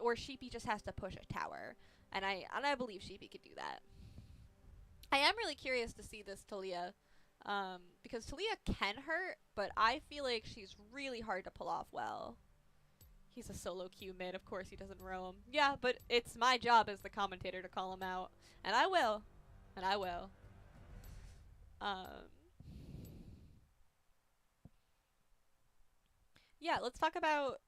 or Sheepy just has to push a tower, and I believe Sheepy could do that. I am really curious to see this Talia. Because Talia can hurt, but I feel like she's really hard to pull off well. He's a solo Q mid, of course he doesn't roam. Yeah, but it's my job as the commentator to call him out. And I will. And I will. Yeah, let's talk about...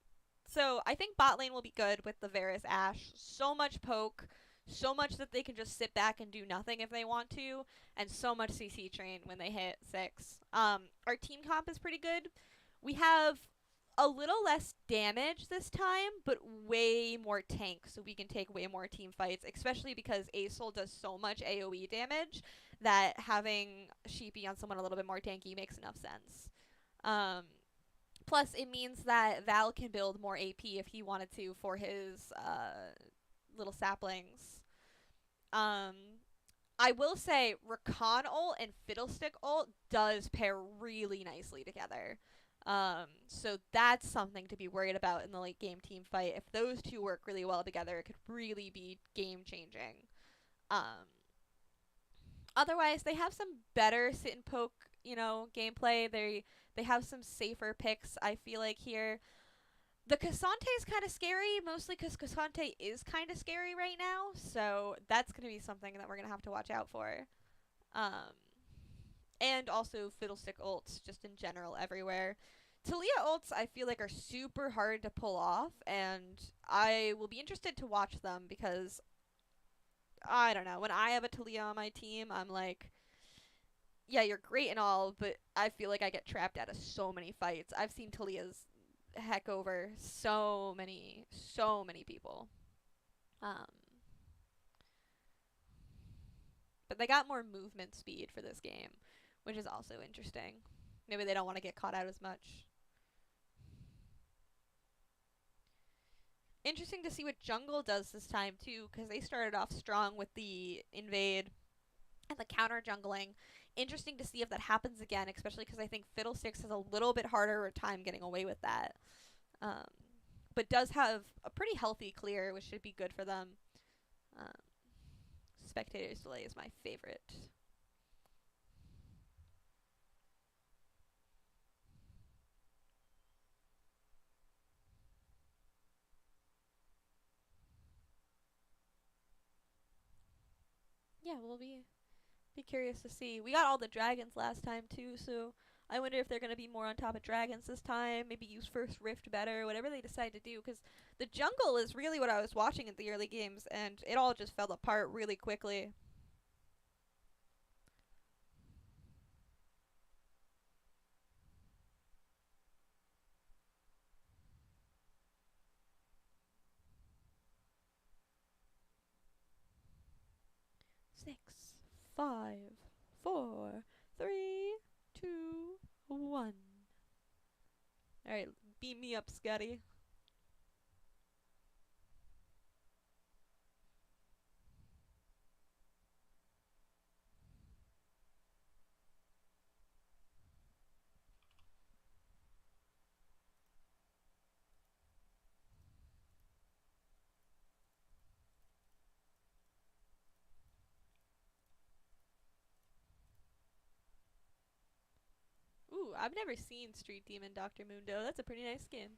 So, I think bot lane will be good with the Varus Ashe. So much poke, So much that they can just sit back and do nothing if they want to, and so much CC train when they hit 6. Our team comp is pretty good. We have a little less damage this time, but way more tank, so we can take way more team fights, especially because Acel does so much AoE damage that having Sheepy on someone a little bit more tanky makes enough sense. Um, Plus, it means that Val can build more AP if he wanted to for his little saplings. Um, I will say Rakan ult and Fiddlestick ult does pair really nicely together. So that's something to be worried about in the late game team fight. If those two work really well together, it could really be game changing. Otherwise, they have some better sit and poke, gameplay. They have some safer picks, I feel like, here. The Cassante is kind of scary, mostly because Cassante is kind of scary right now, so that's going to be something that we're going to have to watch out for. And also Fiddlestick ults, just in general, everywhere. Talia ults, I feel like, are super hard to pull off, and I will be interested to watch them because, I don't know, when I have a Talia on my team, I'm like, yeah, you're great and all, but I feel like I get trapped out of so many fights. I've seen Talia's heck over so many people. Um, but they got more movement speed for this game, which is also interesting. Maybe they don't want to get caught out as much. Interesting to see what jungle does this time too, because they started off strong with the invade and the counter jungling. Interesting to see if that happens again, especially because I think Fiddlesticks has a little bit harder time getting away with that. But does have a pretty healthy clear, which should be good for them. Spectator's Delay is my favorite. Yeah, we'll be curious to see. We got all the dragons last time too, so I wonder if they're going to be more on top of dragons this time. Maybe use First Rift better, whatever they decide to do. Because the jungle is really what I was watching in the early games, and it all just fell apart really quickly. Six, 5, 4, 3, 2, 1. Alright, beat me up, Scotty. Ooh, I've never seen Street Demon Dr. Mundo. That's a pretty nice skin.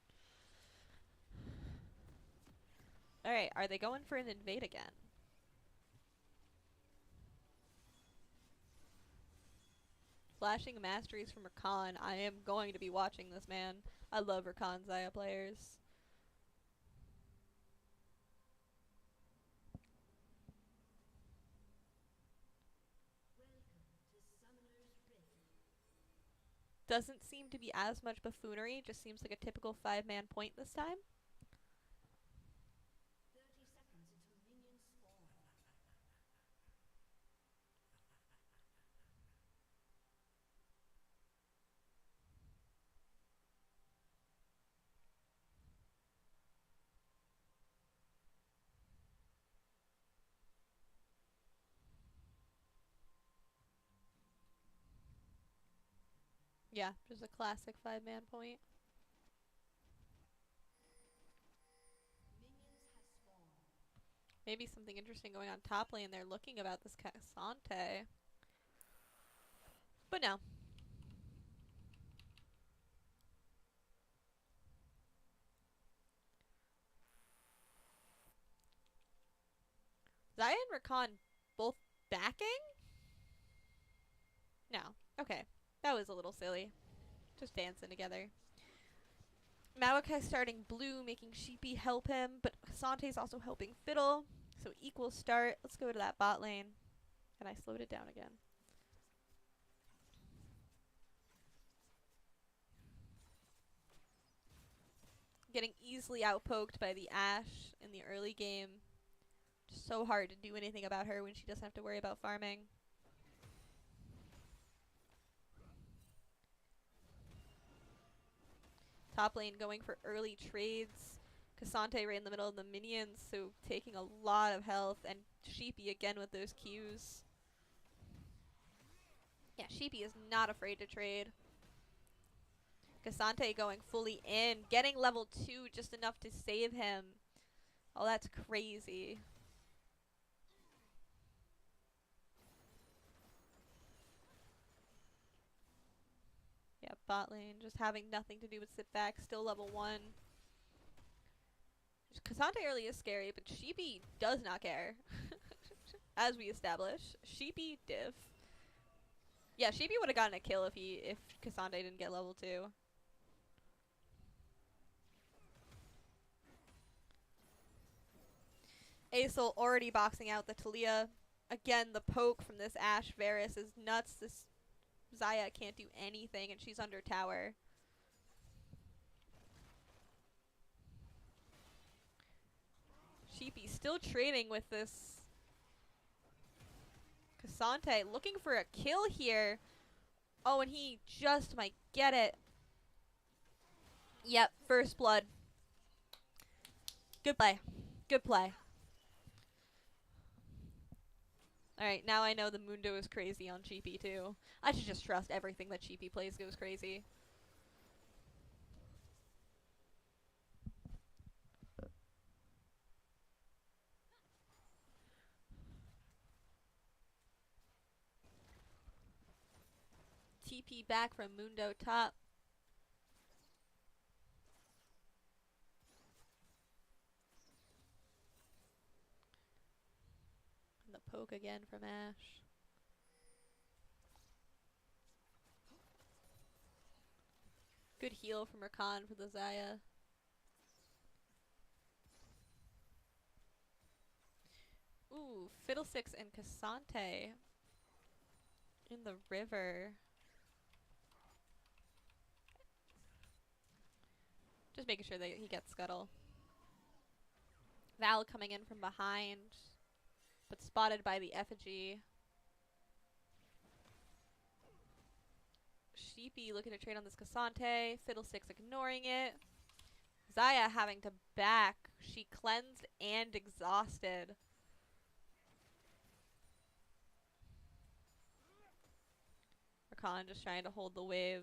Alright, are they going for an invade again? Flashing masteries from Rakan. I am going to be watching this, man. I love Rakan Zaya players. Doesn't seem to be as much buffoonery, just seems like a typical 5-man point this time. Yeah, just a classic 5-man point. Maybe something interesting going on top lane. They're looking about this Cassante. But no. Zaya and Rakan both backing? No. Okay. That was a little silly. Just dancing together. Maokai starting blue, making Sheepy help him, but Cassante's also helping Fiddle. So equal start. Let's go to that bot lane. And I slowed it down again. Getting easily outpoked by the Ashe in the early game. Just so hard to do anything about her when she doesn't have to worry about farming. Top lane going for early trades. Cassante right in the middle of the minions, so taking a lot of health. And Sheepy again with those Qs. Yeah, Sheepy is not afraid to trade. Cassante going fully in, getting level 2 just enough to save him. Oh, that's crazy. Yeah, bot lane just having nothing to do but sit back, still level 1. Cassante early is scary, but Sheepy does not care. As we establish. Sheepy diff. Yeah, Sheepy would have gotten a kill if Cassante didn't get level 2. Aesol already boxing out the Talia. Again, the poke from this Ashe Varus is nuts. This Xayah can't do anything, and she's under tower. Sheepy still trading with this Cassante, looking for a kill here. Oh, and he just might get it. Yep, first blood. Good play. Good play. Alright, now I know the Mundo is crazy on Sheepy too. I should just trust everything that Sheepy plays goes crazy. TP back from Mundo top. And the poke again from Ashe. Good heal from Rakan for the Xayah. Ooh, Fiddlesticks and Cassante in the river. Just making sure that he gets Scuttle. Val coming in from behind, but spotted by the effigy. Sheepy looking to trade on this Cassante. Fiddlesticks ignoring it. Xayah having to back. She cleansed and exhausted. Rakan just trying to hold the wave.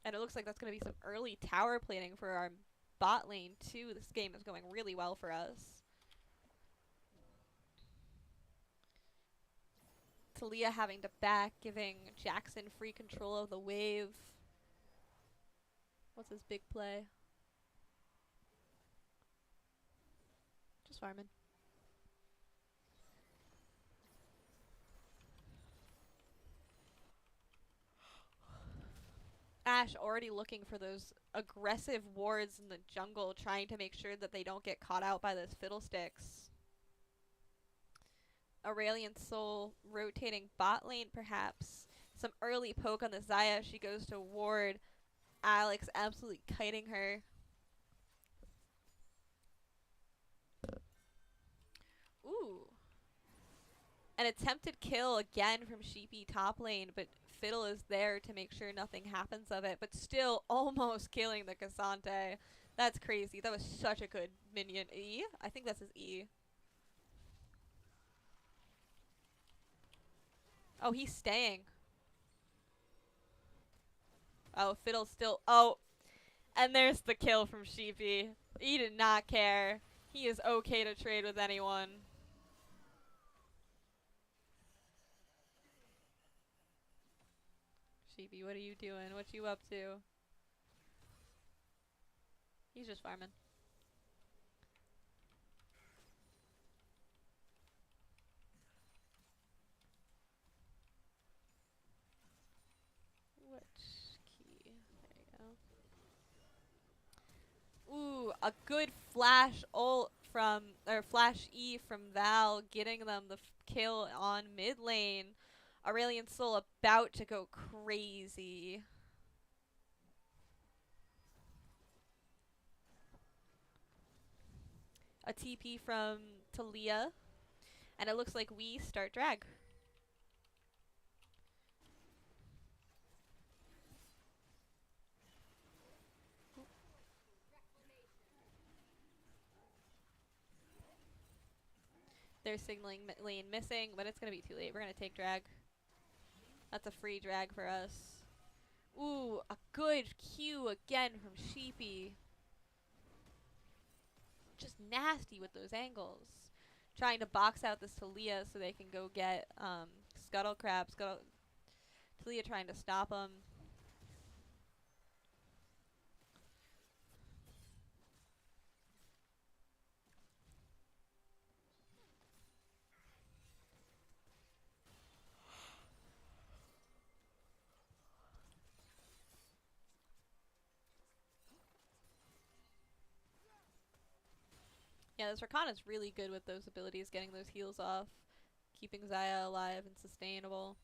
And it looks like that's going to be some early tower plating for our bot lane too. This game is going really well for us. Talia having to back, giving Jackson free control of the wave. What's his big play? Just farming. Ashe already looking for those aggressive wards in the jungle, trying to make sure that they don't get caught out by those Fiddlesticks. Aurelian Soul rotating bot lane perhaps. Some early poke on the Xayah. She goes to ward. Alex absolutely kiting her. Ooh. An attempted kill again from Sheepy top lane, but Fiddle is there to make sure nothing happens of it, but still almost killing the Cassante. That's crazy. That was such a good minion. E? I think that's his E. Oh, he's staying. Oh, Fiddle's still... Oh, and there's the kill from Sheepy. He did not care. He is okay to trade with anyone. Sheepy, what are you doing? What you up to? He's just farming. Which key? There you go. Ooh, a good flash ult from, or Flash E from Val, getting them the kill on mid lane. Aurelion Sol about to go crazy. A TP from Talia, and it looks like we start drag. They're signaling lane missing, but it's going to be too late. We're going to take drag. That's a free drag for us. Ooh, a good Q again from Sheepy. Just nasty with those angles. Trying to box out this Talia so they can go get Scuttle Crab. Talia trying to stop him. Yeah, this Rakana's really good with those abilities, getting those heals off, keeping Xayah alive and sustainable.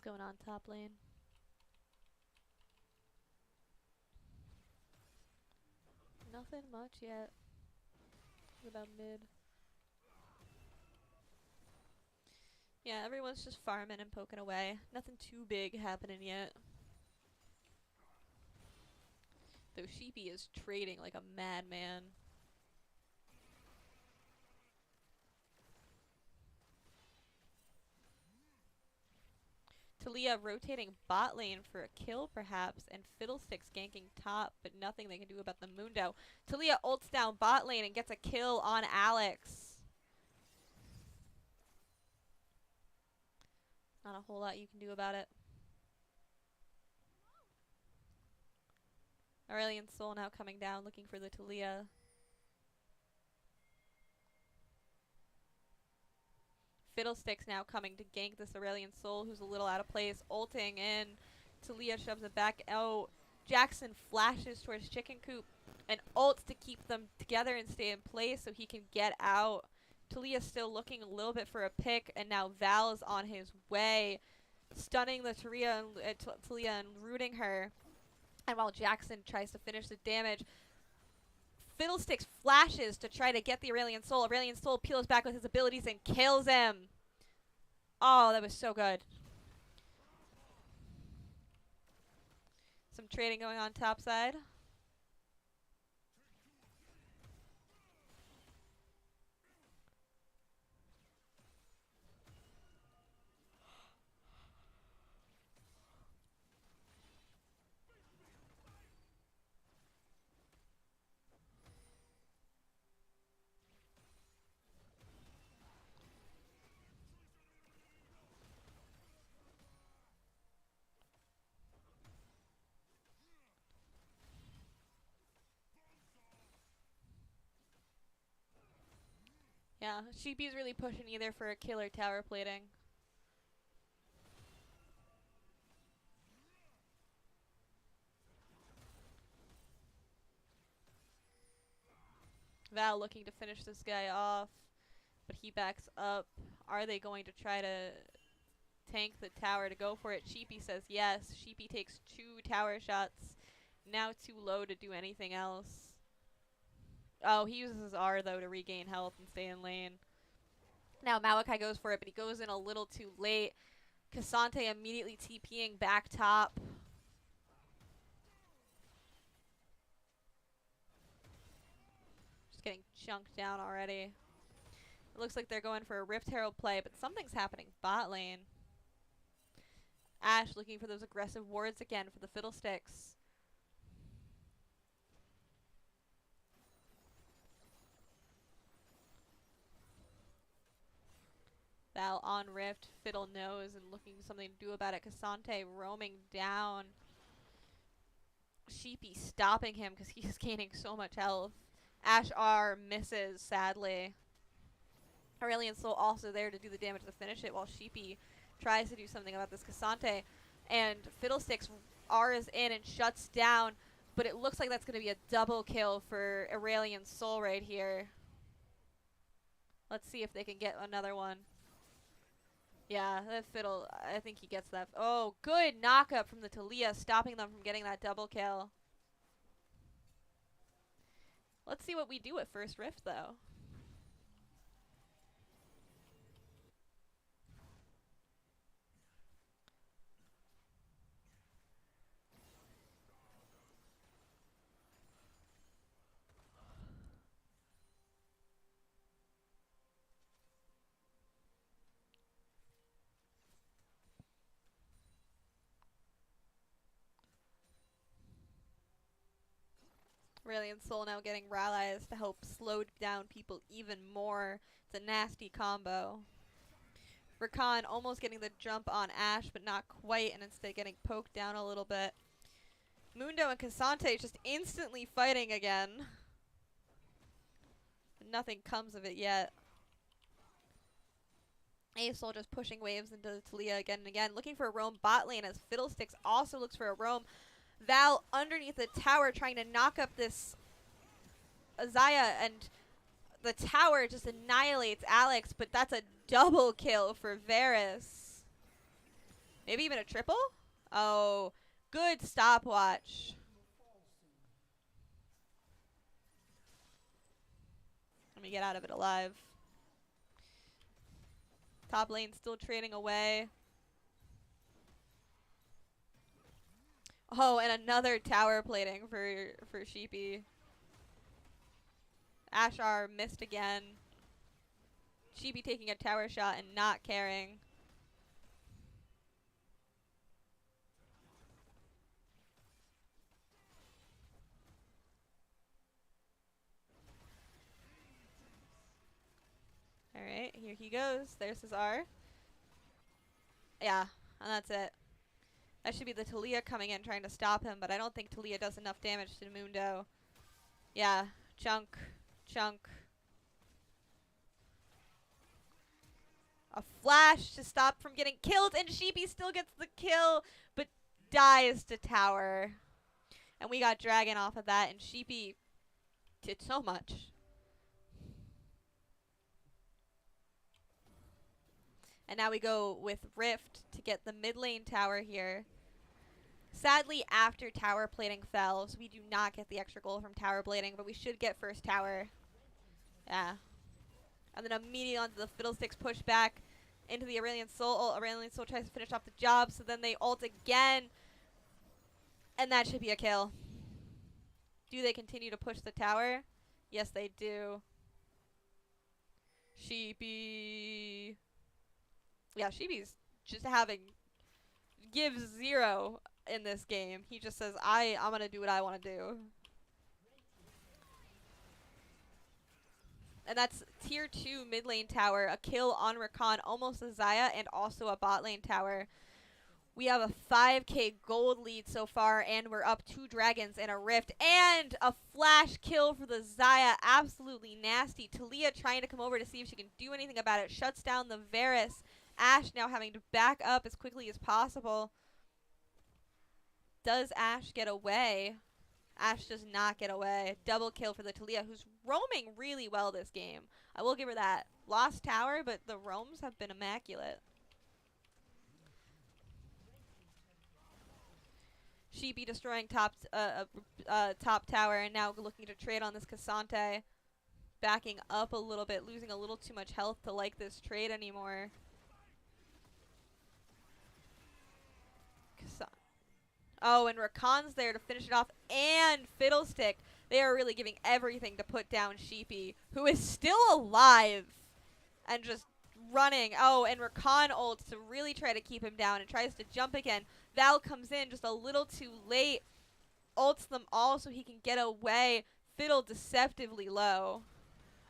What's going on top lane? Nothing much yet. What about mid? Yeah, everyone's just farming and poking away. Nothing too big happening yet. Though Sheepy is trading like a madman. Talia rotating bot lane for a kill perhaps, and Fiddlesticks ganking top, but nothing they can do about the Mundo. Talia ults down bot lane and gets a kill on Alex. Not a whole lot you can do about it. Aurelion Sol now coming down looking for the Talia. Fiddlesticks now coming to gank this Aurelion Sol, who's a little out of place, ulting in. Talia shoves it back out. Jackson flashes towards Chicken Coop and ults to keep them together and stay in place so he can get out. Talia's still looking a little bit for a pick, and now Val's on his way, stunning the Talia and rooting her. And while Jackson tries to finish the damage, Fiddlesticks flashes to try to get the Aurelion Sol. Aurelion Sol peels back with his abilities and kills him. Oh, that was so good. Some trading going on top side. Yeah, Sheepy's really pushing either for a kill or tower plating. Val looking to finish this guy off, but he backs up. Are they going to try to tank the tower to go for it? Sheepy says yes. Sheepy takes 2 tower shots. Now too low to do anything else. Oh, he uses his R, though, to regain health and stay in lane. Now Malachi goes for it, but he goes in a little too late. Cassante immediately TPing back top. Just getting chunked down already. It looks like they're going for a Rift Herald play, but something's happening bot lane. Ashe looking for those aggressive wards again for the Fiddlesticks. Val on Rift. Fiddle knows and looking for something to do about it. Cassante roaming down. Sheepy stopping him because he's gaining so much health. Ash R misses, sadly. Aurelian Soul also there to do the damage to finish it while Sheepy tries to do something about this Cassante. And Fiddlesticks R is in and shuts down, but it looks like that's going to be a double kill for Aurelian Soul right here. Let's see if they can get another one. Yeah, that Fiddle, I think he gets that. Oh, good knockup from the Talia, stopping them from getting that double kill. Let's see what we do at first Rift, though. Aurelian Soul now getting rallies to help slow down people even more. It's a nasty combo. Rakan almost getting the jump on Ash, but not quite, and instead getting poked down a little bit. Mundo and Cassante just instantly fighting again. Nothing comes of it yet. Asol just pushing waves into Talia again and again, looking for a roam bot lane as Fiddlesticks also looks for a roam. Val underneath the tower trying to knock up this Azaya, and the tower just annihilates Alex, but that's a double kill for Varus. Maybe even a triple? Oh, good stopwatch. Let me get out of it alive. Top lane still trading away. Oh, and another tower plating for Sheepy. Ashar missed again. Sheepy taking a tower shot and not caring. Alright, here he goes. There's his R. Yeah, and that's it. That should be the Talia coming in trying to stop him, but I don't think Talia does enough damage to Mundo. Yeah, chunk. A flash to stop from getting killed, and Sheepy still gets the kill, but dies to tower. And we got Dragon off of that, and Sheepy did so much. And now we go with Rift to get the mid lane tower here. Sadly, after tower plating fell, so we do not get the extra gold from tower plating, but we should get first tower. Yeah. And then immediately onto the Fiddlesticks push back into the Aurelian Soul. Aurelian Soul tries to finish off the job, so then they ult again. And that should be a kill. Do they continue to push the tower? Yes, they do. Sheepy. Yeah, Sheepy's just gives zero in this game. He just says, I'm going to do what I want to do. And that's tier 2 mid lane tower, a kill on Rakan, almost a Xayah, and also a bot lane tower. We have a 5k gold lead so far, and we're up 2 dragons and a rift, and a flash kill for the Xayah. Absolutely nasty. Talia trying to come over to see if she can do anything about it. Shuts down the Varus. Ash now having to back up as quickly as possible. Does Ash get away? Ash does not get away. Double kill for the Talia, who's roaming really well this game. I will give her that. Lost tower, but the roams have been immaculate. Sheepy destroying top tower, and now looking to trade on this Cassante. Backing up a little bit, losing a little too much health to like this trade anymore. Oh, and Rakan's there to finish it off, and Fiddlestick. They are really giving everything to put down Sheepy, who is still alive and just running. Oh, and Rakan ults to really try to keep him down and tries to jump again. Val comes in just a little too late, ults them all so he can get away. Fiddle deceptively low.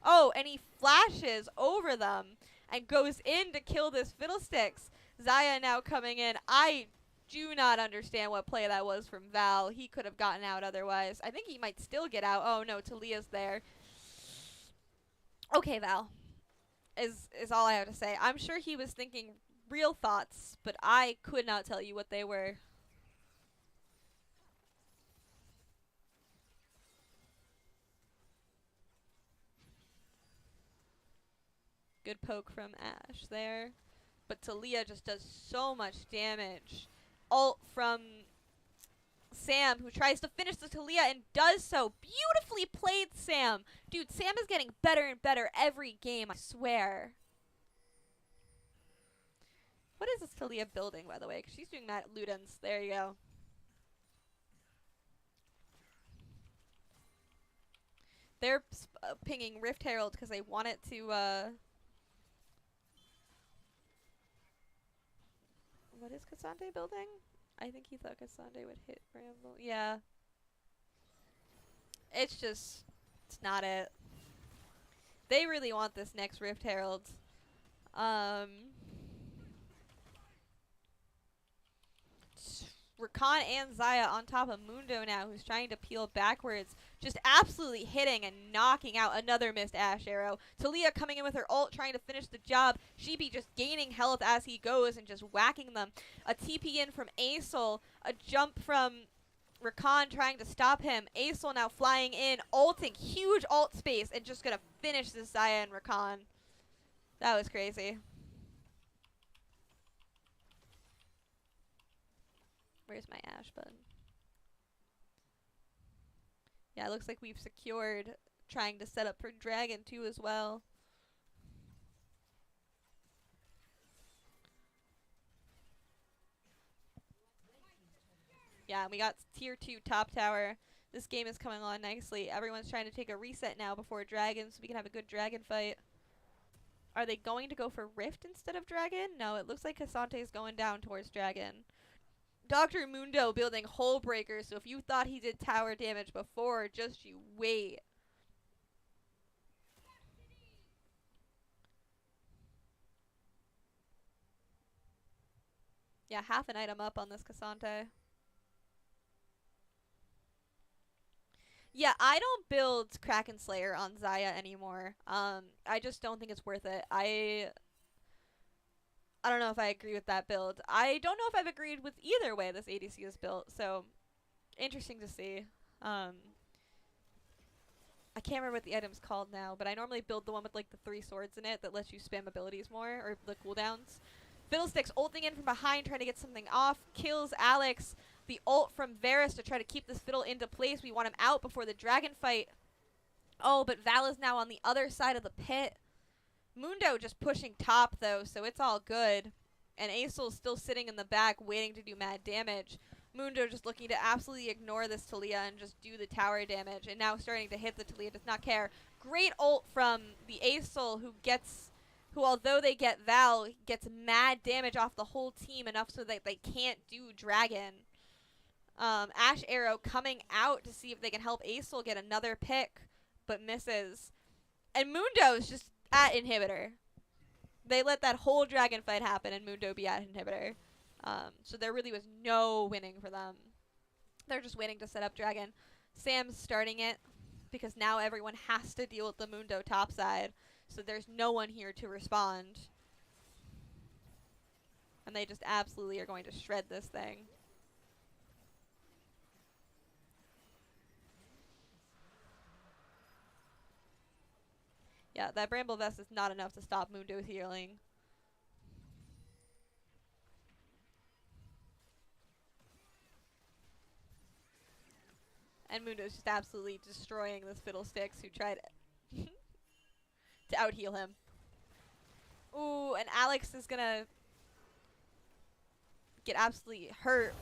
Oh, and he flashes over them and goes in to kill this Fiddlesticks. Xayah now coming in. I do not understand what play that was from Val. He could have gotten out otherwise. I think he might still get out. Oh no, Talia's there. Okay, Val, is all I have to say. I'm sure he was thinking real thoughts, but I could not tell you what they were. Good poke from Ashe there. But Talia just does so much damage. Ult from Sam, who tries to finish the Talia and does so. Beautifully played, Sam. Dude, Sam is getting better and better every game, I swear. What is this Talia building, by the way? Because she's doing that at Ludens. There you go. They're pinging Rift Herald because they want it to, What is Cassandre building? I think he thought Cassandre would hit Bramble. Yeah. It's just, it's not it. They really want this next Rift Herald. Rakan and Xayah on top of Mundo now, who's trying to peel backwards. Just absolutely hitting and knocking out another missed Ashe arrow. Talia coming in with her ult, trying to finish the job. Sheepy just gaining health as he goes and just whacking them. A TP in from Aesol. A jump from Rakan trying to stop him. Aesol now flying in, ulting. Huge ult space and just going to finish this Xayah and Rakan. That was crazy. Where's my Ashe button? Yeah, it looks like we've secured trying to set up for Dragon 2 as well. Yeah, we got tier 2 top tower. This game is coming on nicely. Everyone's trying to take a reset now before Dragon so we can have a good Dragon fight. Are they going to go for Rift instead of Dragon? No, it looks like Cassandre is going down towards Dragon. Dr. Mundo building Hull Breaker, so if you thought he did tower damage before, just you wait. Yeah, half an item up on this Cassandre. Yeah, I don't build Kraken Slayer on Xayah anymore. I just don't think it's worth it. I don't know if I agree with that build. I don't know if I've agreed with either way this ADC is built, so interesting to see. I can't remember what the item's called now, but I normally build the one with like the 3 swords in it that lets you spam abilities more, or the cooldowns. Fiddlesticks ulting in from behind, trying to get something off, kills Alex. The ult from Varus to try to keep this Fiddle into place. We want him out before the Dragon fight. Oh, but Val is now on the other side of the pit. Mundo just pushing top, though, so it's all good. And Aesol's still sitting in the back, waiting to do mad damage. Mundo just looking to absolutely ignore this Talia and just do the tower damage. And now starting to hit the Talia, does not care. Great ult from the Aesol, who although they get Val, gets mad damage off the whole team, enough so that they can't do Dragon. Ashe Arrow coming out to see if they can help Aesol get another pick, but misses. And Mundo's just at inhibitor. They let that whole Dragon fight happen and Mundo be at inhibitor. So there really was no winning for them. They're just waiting to set up Dragon. Sam's starting it because now everyone has to deal with the Mundo top side. So there's no one here to respond. And they just absolutely are going to shred this thing. Yeah, that Bramble Vest is not enough to stop Mundo's healing. And Mundo's just absolutely destroying this Fiddlesticks who tried to out-heal him. Ooh, and Alex is gonna get absolutely hurt.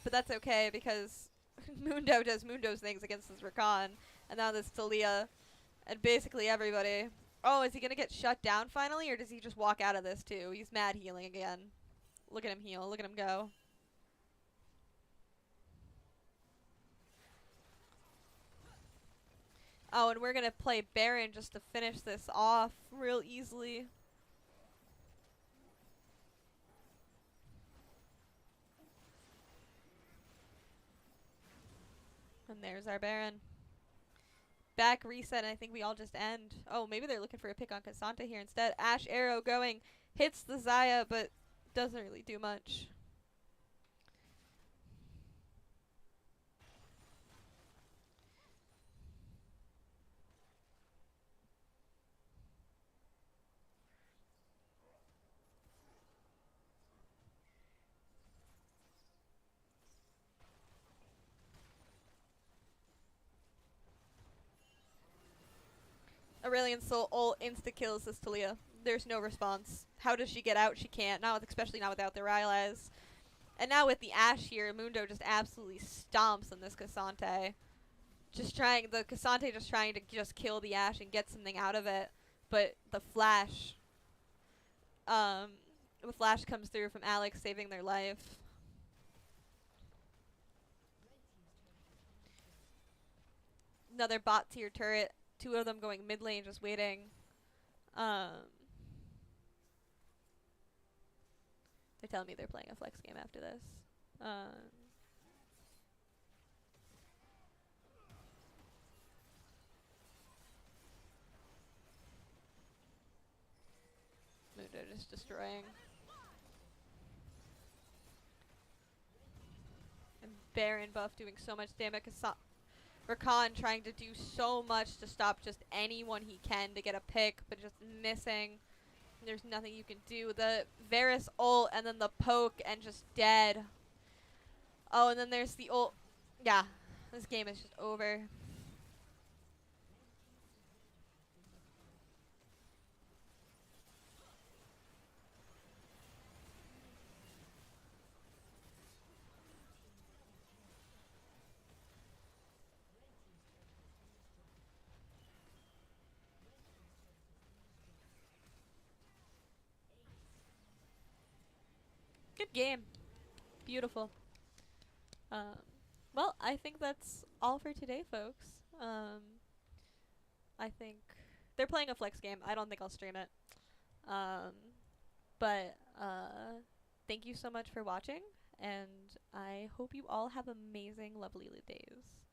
But that's okay because Mundo does Mundo's things against this Rakan. And now this Talia. And basically everybody. Oh, is he going to get shut down finally? Or does he just walk out of this too? He's mad healing again. Look at him heal. Look at him go. Oh, and we're going to play Baron just to finish this off real easily. And there's our Baron. Back reset, and I think we all just end. Oh, maybe they're looking for a pick on Cassandra here instead. Ash arrow going, hits the Xayah, but doesn't really do much. Aurelion Soul ult insta-kills this Talia. There's no response. How does she get out? She can't. Especially not without the Rylai's. And now with the Ashe here, Mundo just absolutely stomps on this Cassante. The Cassante just trying to just kill the Ashe and get something out of it. But the flash comes through from Alex, saving their life. Another bot tier turret. Two of them going mid lane, just waiting. They're telling me they're playing a flex game after this. Mundo just destroying. And Baron buff doing so much damage. Rakan trying to do so much to stop just anyone he can to get a pick, but just missing. There's nothing you can do. The Varus ult and then the poke and just dead. Oh, and then there's the ult. Yeah, this game is just over. Good game. Beautiful. Well, I think that's all for today, folks. I think they're playing a flex game. I don't think I'll stream it. But thank you so much for watching, and I hope you all have amazing, lovely days.